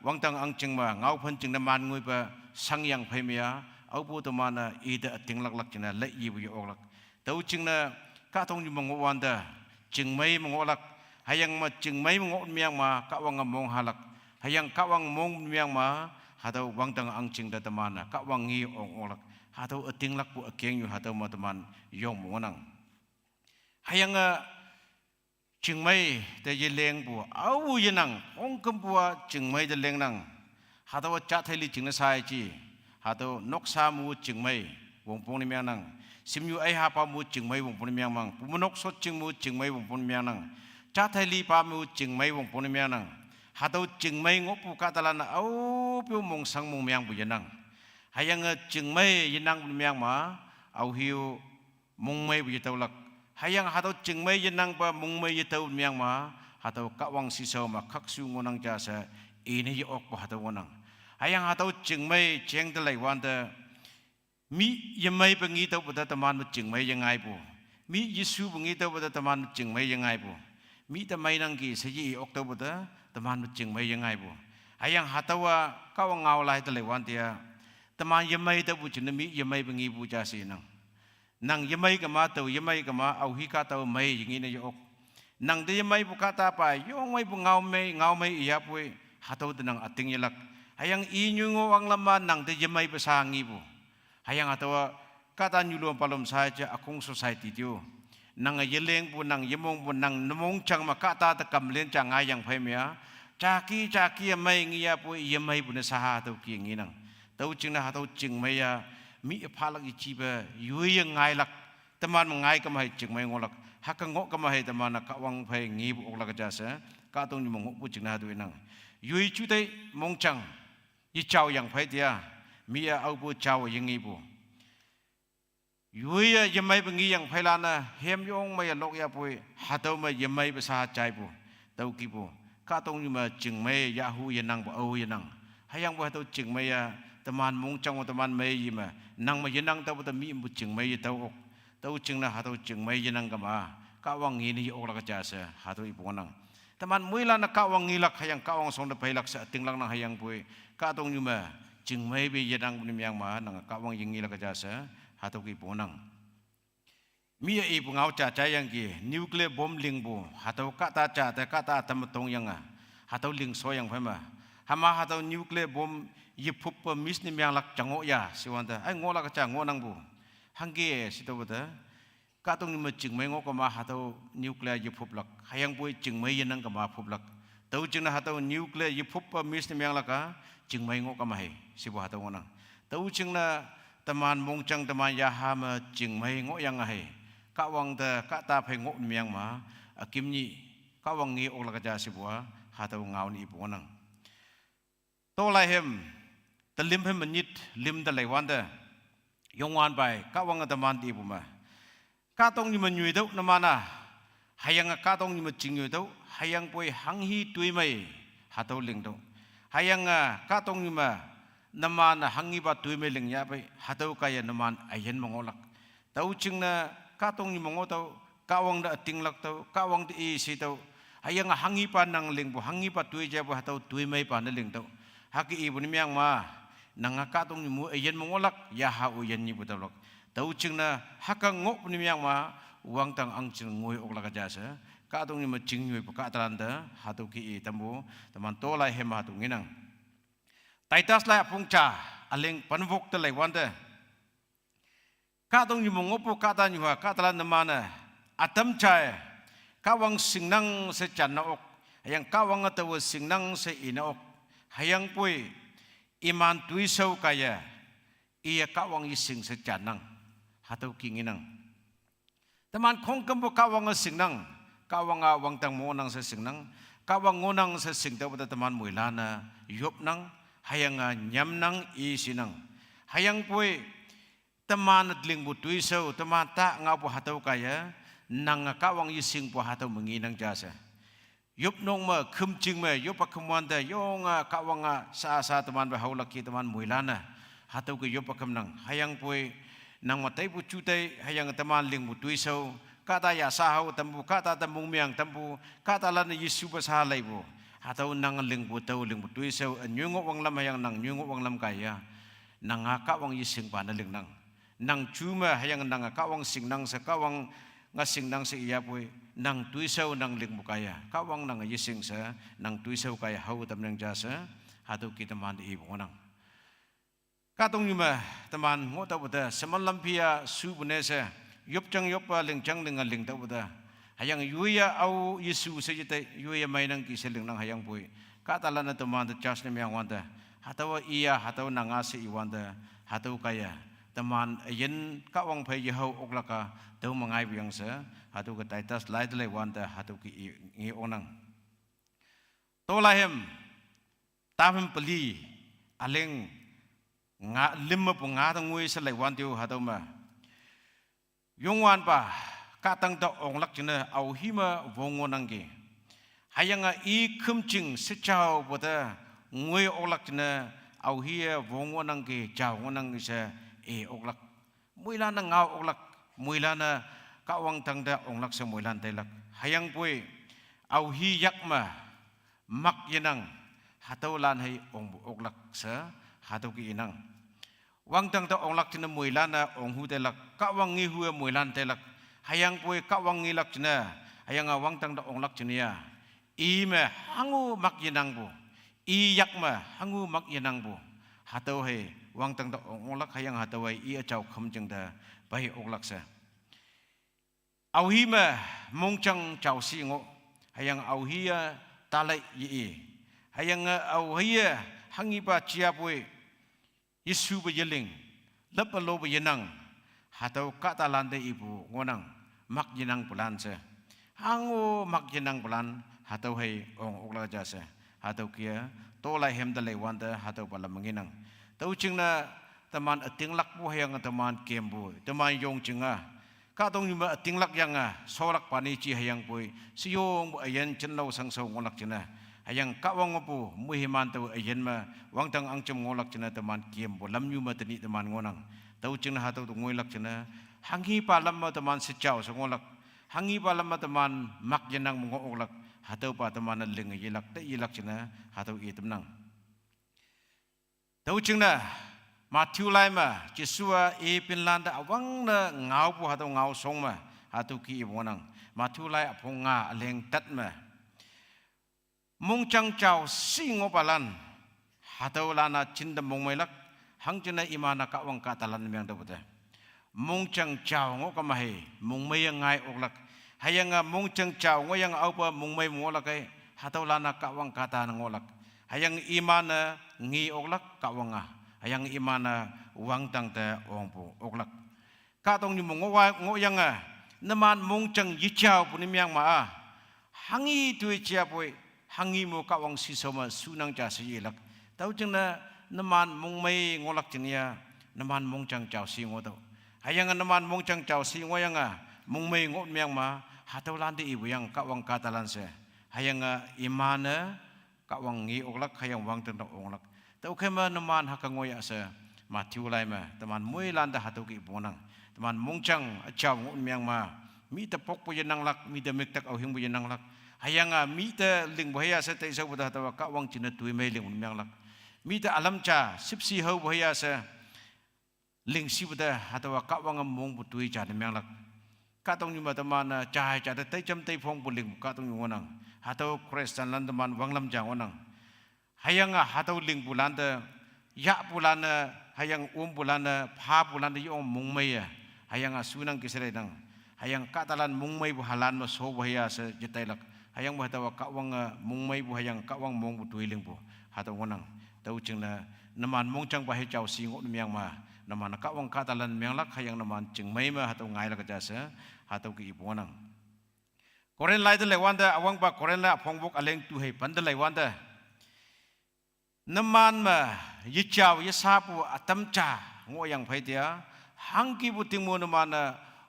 wang tang ang ching ma ngau phan ching na man ngui pa sang yang phai ma ya au pu teman i da ting lak china le i bu yo ok lak tau ching na ka tong ni mong wan da ching mai mong lak hayang ma ching mai mong myang ma ka wang mong halak hayang kawang mong myang ma hatau wang tang ang ching da temana kawang ngi ong olak hatau ating lak pu akeng yu hatau ma teman yong monang hayang ching mai de yeleng bu au yenang ong kem pu ching mai de leng nang hatau cha thaili ching na sai chi hatau nok sa mu ching mai wong pong ni myang nang sim yu ai ha pa mu ching mai wong pong ni myang mang pu nok so ching mu ching mai wong pong ni myang nang cha thaili pa mu ching mai wong pong ni myang nang hatau ching mai ngopu katalan au piu mong sang mong myang bu yenang hayang ching mai yenang bu myang ma au hiu mong mai bu yetau lak hayang hatau ching mai yenang pa mong mai yetau myang ma hatau kawang sisau ma khaksu ngonang jasa ini yo ok bu hatau ngonang hayang hatau ching mai cheng de lai wan de mi yemai pengi tau pada teman ching mai yengai bu mi Yesu pengi tau pada teman ching mai yengai bu mi tamai nang ki seji ok tau pada teman ching mai yengai bu hayang hatawa kawang ngau lai te lewan tia teman yemai te bu chinami yemai bengi bu jasi nang yemai kama tau yemai kama au hi ka tau mai yingi ne yok nang de yemai bu kata pa yong mai bu ngau mai iya pu hatau tenang ating yelak hayang inyu ngowang lama nang de yemai pesangi bu hayang hatawa kata nyulum palom saja akong society tiu nang yeleng bu nang yemong bu nang nemong chang makata te kamlen chang ayang phai mia caki mai ngia po ia mai bune saha tau ki nginang tau ching na tau ching mai ya mi phalak I chiba yui ngai lak teman mengai ka mai ching mai ngolak hakang ngok ka mai teman ka wang phai ngi bu oklak jasa ka tong ni mong bu ching na du nang yui chu dei mong chang yi chao yang phai dia mi ya au bu chao yang ngi bu yui ya mai bengi yang phai la na hem yong mai lok ya pui ha tau mai ya mai sa chai bu tau ki bu ka tong ni ma ching mai ya hu ya nang bu au ya nang hayang bu tau ching mai ya teman mong chang teman mai yi ma nang ma ya nang tau ta mi bu ching mai tau ok tau ching na ha tau ching mai ya nang ka ma ka wang ngi ni ok la ka ja sa ha tau I bu nang teman mui la na ka wang ngi lak hayang ka wang song da pai lak sa ting lang na hayang pui ka tong ni ma ching mai bi ya nang bu ni yang ma nang ka wang ngi la ka ja sa ha tau ki bu nang mi ya I bu ngau cha cha yang ki nuclear bomb ling bu ha tau ka ta cha ta ka ta tam tong yang a ha tau ling so yang phai ma hama ha tau nuclear bomb yi phup pa mis ni yang lak chango ya si wan ta ai ngo la ka cha ngo nang bu hang ge si to bu ta ka tong ni ma ching mai ngo ka ma ha tau nuclear yi phup lak hayang pui ching mai yin nang ka ma phup lak tau ching na ha tau nuclear yi phup pa mis ni yang lak ka ching mai ngo ka ma he si bu ha tau ngo nang tau ching na teman mong chang teman ya ha ma ching mai ngo yang a he ka wang ta ka ta phai ngo ni yang ma akim ni ka wang ngi ok la ka ja si bu ha tau ngau ni bu nang to lai hem ta lim hem nit lim da lai wan da yong wan bai ka wang ta man ti bu ma ka tong ni ma nyui dau na ma na hayang ka tong ni ma ching nyui dau hayang poi hang hi tui mai ha tau ling dau hayang ka tong ni ma na ma na hang hi ba tui mai ling ya bai ha tau ka ya na man ayen mongolak tau ching na ka tong ni mongo tau ka wang da ting lak tau ka wang ti si tau hayang hang hi pa nang ling bu hang hi pa tui ja bu ha tau tui mai pa na ling tau haki ibu ni miang ma nang ka tong ni mu ayen mongolak ya ha u yen ni bu tau lok tau ching na haka ngok ni miang ma wang tang ang ching ngoi ok la ka ja sa ka tong ni ma ching nyoi pa ka tran da ha tu ki tambu taman to lai he ma tu nginang taitas lai apung cha aleng panvok te lai wan da ka tong ni mongo po ka ta ni wa ka tran na ma na atam cha ka wang sing nang se chan na ok hayang ka wang ta wo sing nang se ina ok hayang pui iman tui sau kaya iya ka wang I sing se chan nang ha tau ki nginang teman khong kam bo ka wang sing nang ka wang wang tang mo nang se sing nang ka wang ngo nang se sing ta ba teman mui la na yop nang hayang nyam nang I sinang hayang pui teman tling bu tui sau teman ta ngau po ha tau kaya nang ka wang I sing po ha tau menginang jasa yup nong ma khum ching ma yup pa khum wan da yong ka wang sa teman ba haula ki teman mui la na ha tau ki yup pa khum nang hayang pui nang matai bu chu tai hayang teman ling bu tui sau ka ta ya sa hau tambu ka ta tambung miang tambu ka ta la na Yesu ba sa lai bu ha tau nang ling bu tui sau nyung wang lam hayang nang nyung wang lam kaya nang ka wang I sing pa na ling nang chuma hayang nang ka wang sing nang sa ka wang nga sing nang sa iya pui nang tui sau nang ling bu kaya ka wang nang yi sing sa nang tui sau kaya hau tam nang jasa ha tu ki teman I bu nang ka tong ni ma teman ngo ta bu da seman lampia su bu ne sa yop chang yop pa ling chang ling ling ta bu da hayang yuya au Yesu se jite yuya mai nang ki se ling nang hayang pui ka ta la na teman ta chas ne miang wan da ha ta wa iya ha ta nang a se I wan da ha tu kaya teman yen ka wang phai ye hau ok la ka tau mangai biang sa ha tu ka taitas lai de lai wan da ha tu ki ngi onang to la hem ta hem peli aleng nga lim pu nga tang ngui sa lai wan tiu ha tu ma yong wan pa ka tang ta ong lak china au hi ma wong onang ge hayang I khum ching se chao bo da ngui ok lak china au hi wong onang ge chao onang sa e ok lak mui la na ngau ok lak mui la na ka wang tang da ong lak sa mui lan tai lak hayang pui au hi yak ma mak yenang ha tau lan hai ong ok lak sa ha tau ki inang wang tang da ong lak china mui la na ong hu tai lak ka wang ngi hu mui lan tai lak hayang pui ka wang ngi lak china hayang wang tang da ong lak china ya I ma hangu mak yenang bu I yak ma hangu mak yenang bu ha tau hai wang tang da ong lak hayang ha tau I a chau kham jeng da bai ok lak sa au hi ma mong chang chau si ngo hayang au hi ta lai yi hayang au hiya hangi ba chia pui Yesu bejeling lepelo bejenang hatau kata lande ibu ngonang mak jenang bulan se hangu mak jenang bulan hatau hei ong okla jase hatau kia tolai hem dalai wanda hatau pala menginang tau cingna teman ating lak bu hayang teman kembu teman yong cinga katong nyuma ating lak yang solak pani ci hayang pui siong ayen cenlau sangsau ngolak cina hayang kawang opu muhiman tau ayen ma wang tang angcem ngolak cina teman kembu lam nyuma teni teman ngonang tau cingna hatau tu ngolak cina hangi palam ma teman secau songolak hangi palam ma teman mak jenang mengolak hatau pa teman ling yelak te yelak cina hatau i temnang tau cingna Matthew lai ma Jesua e Finlanda awang na ngau pu hatau ngau song ma hatau ki ibonang Matthew lai apong nga aleng tat ma mung chang chau si ngopalan hatau lana cinda mong mailak hang cina imana ka wang katalan miang dapat mung chang chau ngo kamahe mung mai ngai oklak hayang mung chang chau ngo yang au pa mung mai ngolak ai hatau lana ka wang kata ngolak hayang imana ngi oklak ka wanga hayang imana wang tang te ongpu oklak ka tong ni mong ngo yang naman mung chang yichau punim yang ma hangi tu chia poi hangi mo ka wang si soma sunang cha si yelak tau chengna naman mong mai ngolak chenia naman mong chang chau si ngoto hayang naman mong chang chau si ngoyang mong mai ngot miang ma hatau landi ibu yang ka wang katalan se hayang imana ka wang ngi oklak hayang wang tang oklak tau kema naman hakangoya se Matthew lai ma teman mui landa hatau ki bonang teman mong chang chau ngot miang ma mi te pok pu yenang lak mi te miktak au hing pu yenang lak hayang mi te ling bahaya se te isa buta hatau ka wang cina tui mai ling miang lak mi te alam cha sipsi hau bahaya se ling si buta hatau ka wang mong pu tui cha miang lak ka tong nyuma teman cha cha te jam te phong pu ling ka tong ngonang hatau Kristen lan teman wang lam jang onang hayang hatau ling bulan te ya bulan hayang bulan pha bulan yong mong mai hayang sunang kisredang hayang katalan mong mai bu halan ma so bahaya se jetailak hayang ba tawa ka wang mong mai bu hayang ka wang mong bu tuiling bu hatau ngonang tau cingna naman mong chang ba he chau singot miang ma naman ka wang katalan miang lak hayang naman cing mai ma hatau ngai lak jasa hatau ki ibonang koren lai de lewanda awang ba koren la phongbok aleng tu he pandal lewanda naman ma yichau yisapu atam cha ngoyang phai dia hangki bu tingmo naman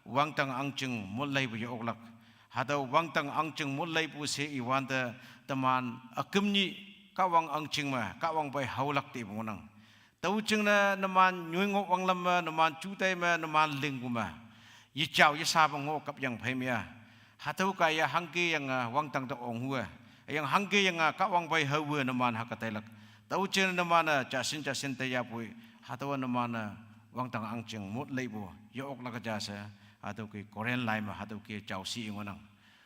wang tang angching mulai bu yoklak hatau wang tang angching mulai bu se iwanda teman akemni ka wang angching ma ka wang bai haulak ti bonang tau chingna naman nyuingok wang lam naman chutai ma naman lingku ma yichau yisapu ngo kap yang phai mia hatau kaya hangki yang wang tang to ong hua yang hangki yang ka wang bai hawa naman hakatailak tau chen namana chasin te ya pui hatau namana wang tang angching mut leibu yok la ka jasa hatau ki koren lai ma hatau ki chau si ngonang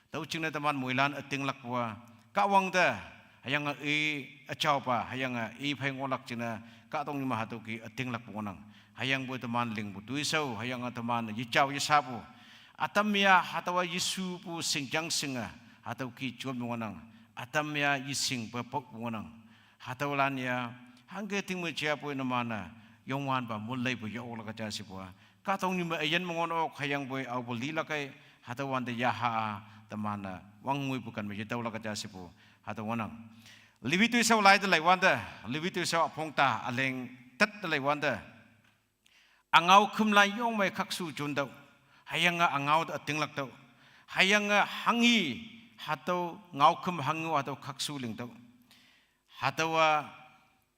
tau ching na taman muilan ating lak wa ka wang da hayang e achau pa hayang e phai ngolak china ka tong ma hatau ki ating lak ngonang hayang bu taman ling bu tuisau hayang taman yichau yisapu atamya hatau yisu pu singjang singa hatau ki chom ngonang atamya yising pa pok ngonang hatau lan ya hangge tingmu chia pui namana yongwan ba mulai bu yo la ka cha si bua ka tong ni ma ayen mongon ok hayang bui au buli la kai hatau wan de ya ha tamana wang ngui bukan me tau la ka cha si bu hatau wanang libitu sau lai de lai wan de libitu sau phong ta aleng tat de lai wan de angau khum lai yong mai khak su chun dau hayang angau de ting lak dau hayang hangi hatau ngau khum hangu hatau khak su ling dau hatawa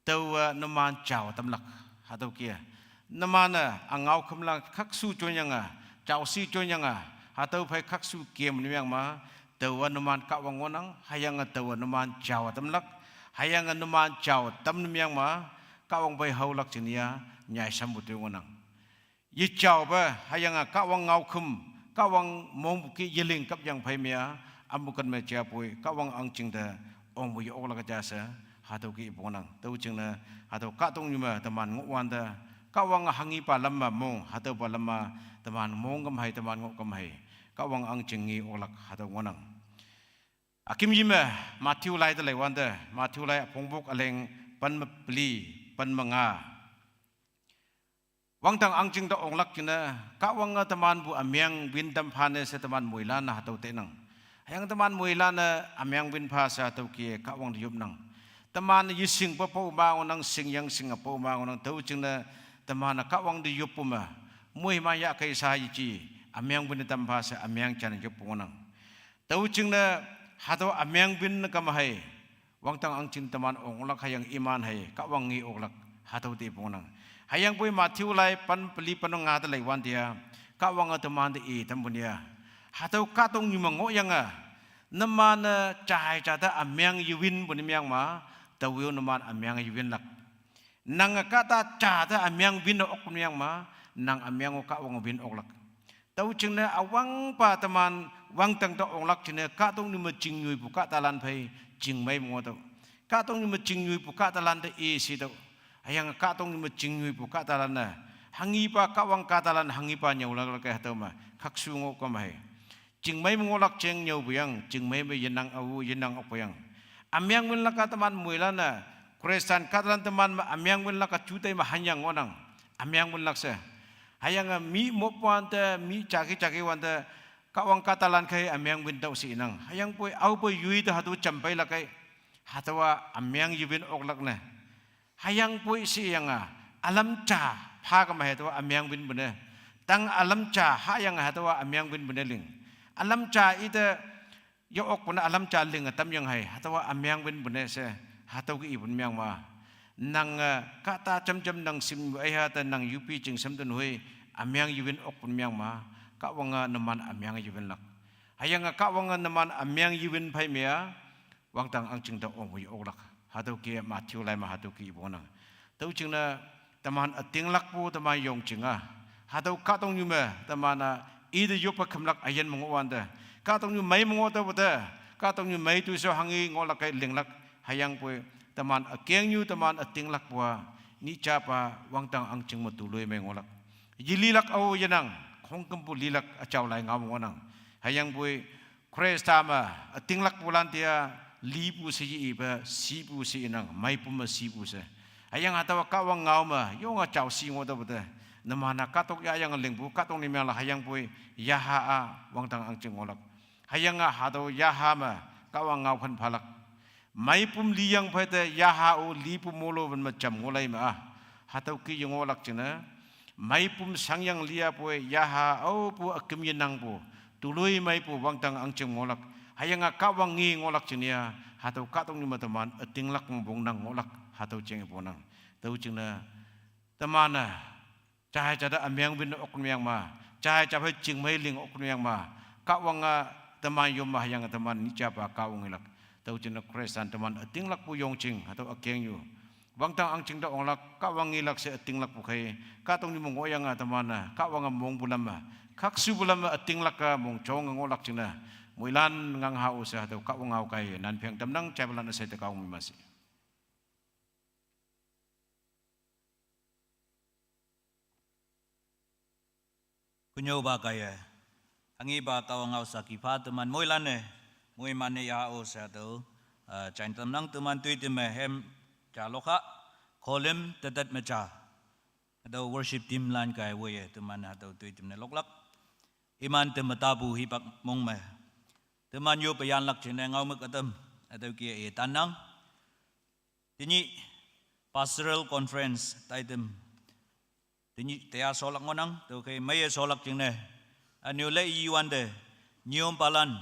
tawa naman chau tamlak hatau kia namana angau khumla khaksu chonyanga chau si chonyanga hatau phai khaksu kiem niang ma tawa naman ka wangonang hayang tawa naman chau tamlak hayang naman chau tam niang ma ka wang bai haulak chinia nyai sambutu ngonang yi chau ba hayang ka wang ngau khum ka wang mong ki yeling kap yang phai mia amukan me chia pui ka wang ang ching da ong bu yo la ka jasa hatau ki bonang tau chingna hatau ka tong nyuma teman ngwan da ka wang hangi pa lamma mong hatau pa lamma teman mong kam hai teman ngok kam hai ka wang ang chingi olak hatau ngonang Akim yima Matthew lai te lewande Matthew lai pongbok aleng pan beli pan menga. Wang tang angcing da onglak kina ka wang teman bu amyang bin tampane se teman muilana hatau tenang. Hayang teman muilana amyang bin phasa hatau ki ka wang diup nang. Teman yising pa pau ma nang sing yang sing pa ma nang tau cingna teman ka wang diup puma. Mui ma ya kai sa yici amyang bin tampasa amyang chan yup nang. Tau cingna hatau amyang bin kamahai. Wang tang angcing teman onglak hayang iman hai ka wang ngi onglak hatau ti nang. Hayang pui Matthew lai pan peli panong ngata lai wan dia ka wang teman de tambunia hatau ka tong nyuma ngo yang namana cahai cata amyang yuwin buni myang ma tawiu naman amyang yuwin lak nang kata cata amyang bin ok myang ma nang amyang ka wang bin ok lak tau cingna awang pa teman wang tang to ok lak cingna ka tong nyuma cing nyui buka talan pai cing mai mo to ka tong nyuma cing nyui buka talan de si to ayang katong ni macing hui puka talan na hangi pa kawang katalan hangi pa nyau lag lag hatau ma khaksungo ko mai cing mai mongolak ceng nyau buyang cing mai me yenang au yenang opyang amyang min laka teman muilana Kristen katalan teman ma amyang min laka cutai ma hanyang onang amyang min laksa hayang mi mopwante mi caki wante kawang katalan kai amyang bin tau si inang hayang poi au poi yui ta hatu campai lakai hatawa amyang yubin oklak na hayang pui si yang alam cha pha ka mai to amyang bin bune tang alam cha hayang ha to amyang bin bune ling alam cha ite yo ok puna alam cha ling tam yang hai ha to amyang bin bune se ha to ki ibun myang ma nang kata cham nang sim ai ha ta nang UP ching sam tun hui amyang yubin ok pun myang ma ka wanga naman amyang yubin lak hayang ka wanga naman amyang yubin phai mea wang tang ang ching ta ong hui ok lak hatau ki Matthew lai ma hatau ki ibonang tau cingna teman ating lakpu teman yong cinga hatau katong nyume temana ide yopa khamlak ayen mongwanda katong nyu mai mongota bota katong nyu mai tu so hangi ngolak kai linglak hayang poi teman akeng nyu teman ating lakpua ni chapa wangtang ang cing matuloi me ngolak yililak au yenang khongkampu lilak achau lai ngam ngonang hayang poi krestama ating lakpulan tia lipu si iba sipu si inang mai puma sipu se ayang atawa kawang ngau ma yo nga chau si ngoda bata namana katok ya yang lengbu katong ni mela hayang pui yaha a wangtang ang cingolak hayang nga hado yaha ma kawang ngau phan phalak mai pum liyang phaite yaha o lipu molo ban macam ngolai ma hatau ki yongolak cina mai pum sangyang lia pui yaha o pu akem yenang pu tului mai pu wangtang ang cingolak hayang kawang ngi ngolak cinia hatau katong ni teman ating lak mbong nang ngolak hatau ceng ponang tau cingna temana cahaya cada amyang bin ok myang ma cahaya cabai cing mai ling ok myang ma kawang teman yom ma hayang teman ni capa kawang ilak tau cingna Kristen teman ating lak pu yong cing hatau akeng yu wangtang ang cing da onglak kawang ilak se ating lak pu kai katong ni mong oyang temana kawang mong bulam ma khaksu bulam ating lak ka mong chong ngolak cingna muilan ngang hau sa atau kau ngau kai nan piang tamnang cabalan asai te kau mimasi kunyo ba kaya angi ba kau ngau sa kipa teman muilan ne mui mane ya o sa tu cain tamnang teman tui te mehem caloka kolim tetet mecha atau worship team lan kai we teman atau tui team ne loklak iman te matabu hipak mong me teman yo payan lak cene ngau mek atam atau kia tanang tini pastoral conference taitem tini tea solak ngonang to kai mai solak cene anu le iwande nyom palan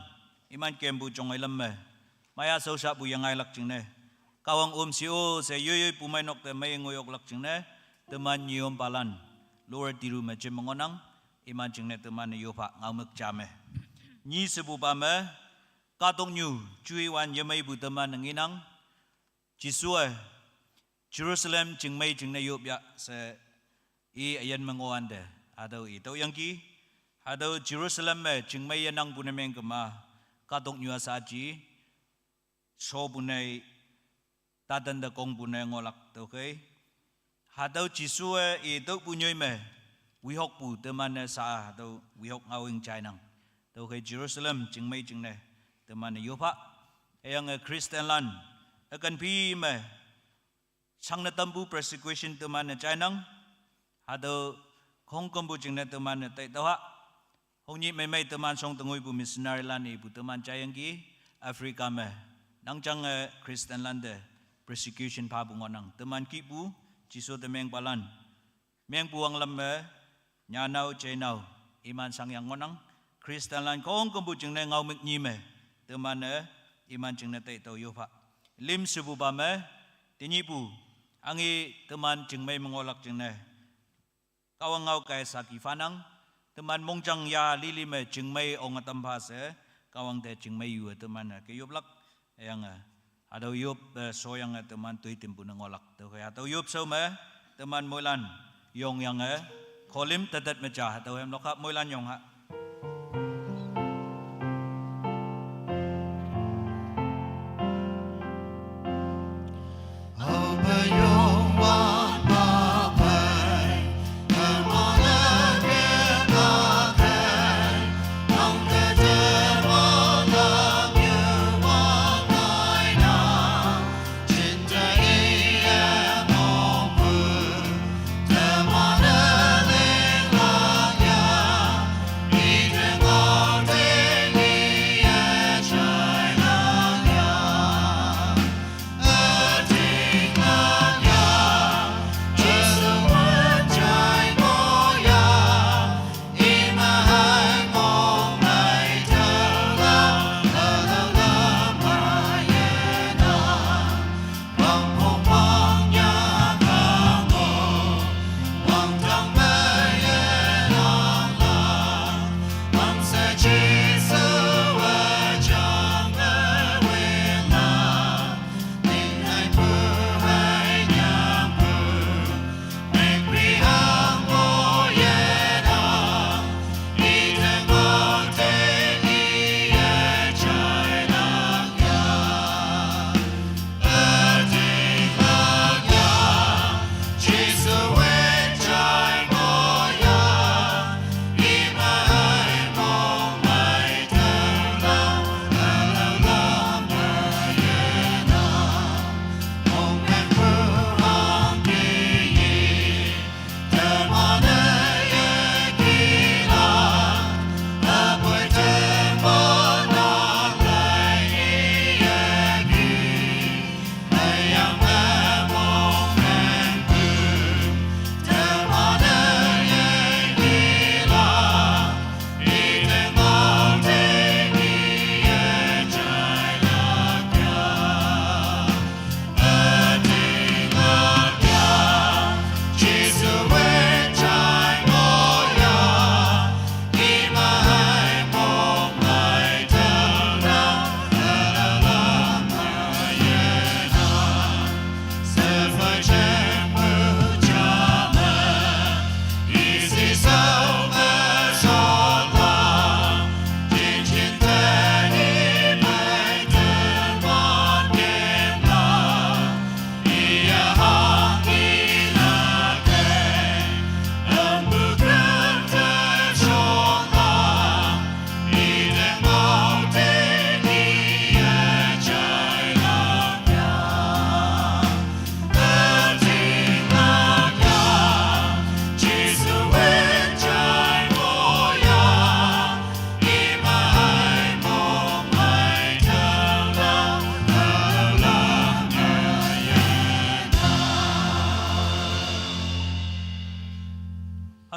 iman kembu chongai lamme maya sosa bu yang ai lak cene kawang sio se yoy pumai nok te mai ngoyok lak cene teman nyom palan lower tiru me cem ngonang iman cene teman yo pa ngau mek jame ni sebu pame katong nyu cui wan yamai bu teman nginang Jisua Jerusalem cingmai cingne yop ya se i ayan mengoande atau itu yang ki atau Jerusalem me cingmai yanang punemeng kema katong nyu asaji so punai tadan da kong punai ngolak to kai atau Jisua itu punyoi me wihok pu teman sa atau wihok ngawing China to kai Jerusalem cingmai cingne teman yopa yang Christian land akan pi me sang na tambu persecution teman China ada Hong Kong bu jing na teman tai tawa hong ni mai teman song tengoi bu missionary land ibu teman China ki Afrika me nang chang Christian land persecution pa bu ngonang teman ki bu jiso temeng palan meng buang lam me nyanau chenau iman sang yang ngonang Christian land Hong Kong bu jing na ngau mek ni me teman iman jing na tai tau yo pa lim subu ba me tinyipu angi teman jing mai mengolak jing na kawang ngau kai saki fanang teman mongjang ya lili me jing mai ong atam pa se kawang te jing mai yu teman ke yup lak yang ada yup so yang teman tui timpu ngolak to ya to yup so me teman moilan yong yang kholim tatat me cha to em lokap moilan yong ha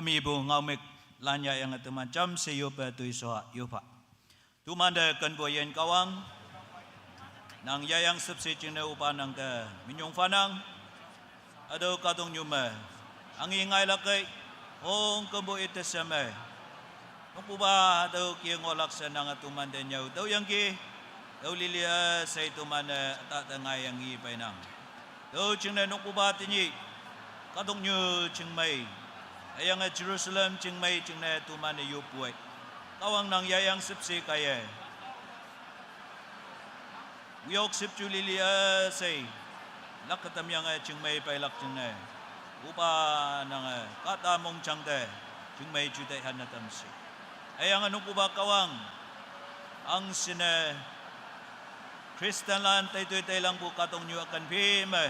Amiibu ngaumek lanya yang teman jam seyupa tu isoha yupa. Tu manda kan boyen kawang nang yayang sepsi cina upa nang ke minyong fanang ado katong nyuma ang ingay lakay ong kambo itesame nung ba ado kiyang olak sa nang tumanda nyaw daw yang ki daw lilia sa itumanda tatangay ang ipay nang daw cina nung ba tinyi katong nyo cingmay ayang Jerusalem cingmay cingna tumanda yupuay kawang nang yayang sepsi kaya Wiyok sip chulilia say lakatam yang cingmay pay lak cingna upa nang katamong changde cingmay juday hanatam si ayang anong uba kawang ang sina Christian lan tay tuy tay lang bu katong nyu akan pi me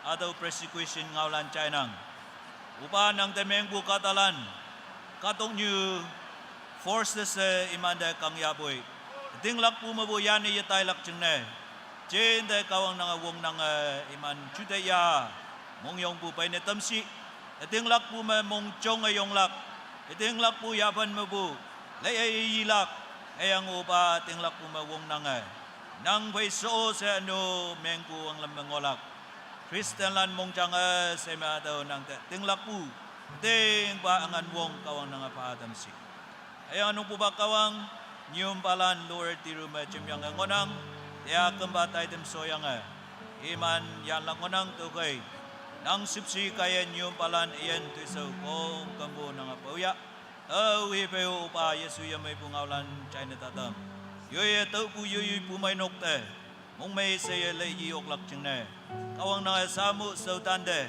atau persecution ngau lan chai nang upa nang temeng bu katalan katong nyu forces imanda kang yaboy ding lak pu mabu yani yatai lak chengne chen de kawang nang wong nang iman chudaya mong yong pu pai ne tamsi ding lak pu ma mong chong ayong lak ding lak pu yapan mabu lay ay lak ayang upa ding lak pu ma wong nang nang pai so sa no mengku ang lamangolak Christian lan mong chang se ma daw nang ting lakpu ting ba angan wong kawang nang pa tamsi ay anong po ba kawang nyum palan Lord tiru ma chimyang ngonang ya kembatay dem soyang iman yan lang ngonang to kay nang sipsi kaya nyum palan iyan to so kong kambo nang pauya we pe upa Yesu ya may pungalan China tatam yoy tau pu yoy pu may nokte mong may say lay yok lak ching ne kawang na samu sautan de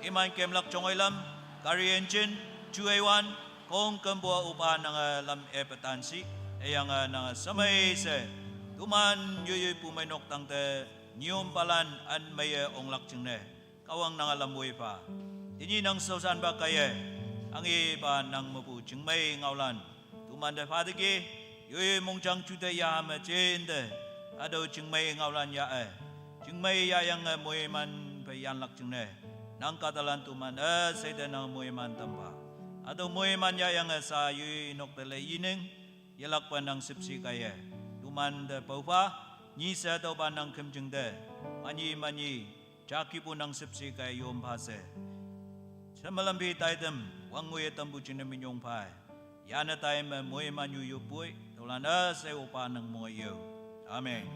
iman kem lak chong lam karien chin chuewan kong kambo upa nang lam epatansi ayang nang samay se tuman yoy pu may noktang te nyum palan an may ong lak ching ne kawang nang lamoy pa ini nang sausan ba kaya ang iba nang mapu ching may ngaulan tuman de padigi yoy mong chang chu de ya ma chen de ado ching mai ngau lan ya ching mai ya yang moy man pe yan lak ching ne nang katalan tu man se de nang moy man tampa ado moy man ya yang sa yoy nok de le yining yalak pa nang sipsi kaya tu man de pau pa ni sa do ba nang kem ching de mani chaki pu nang sipsi kaya yom pa se samalam bi tai dem wang ngoy tambu chin ne minyong pa yana tay moy man yu yu pui Tulana sa upa ng mga iyo. Amen.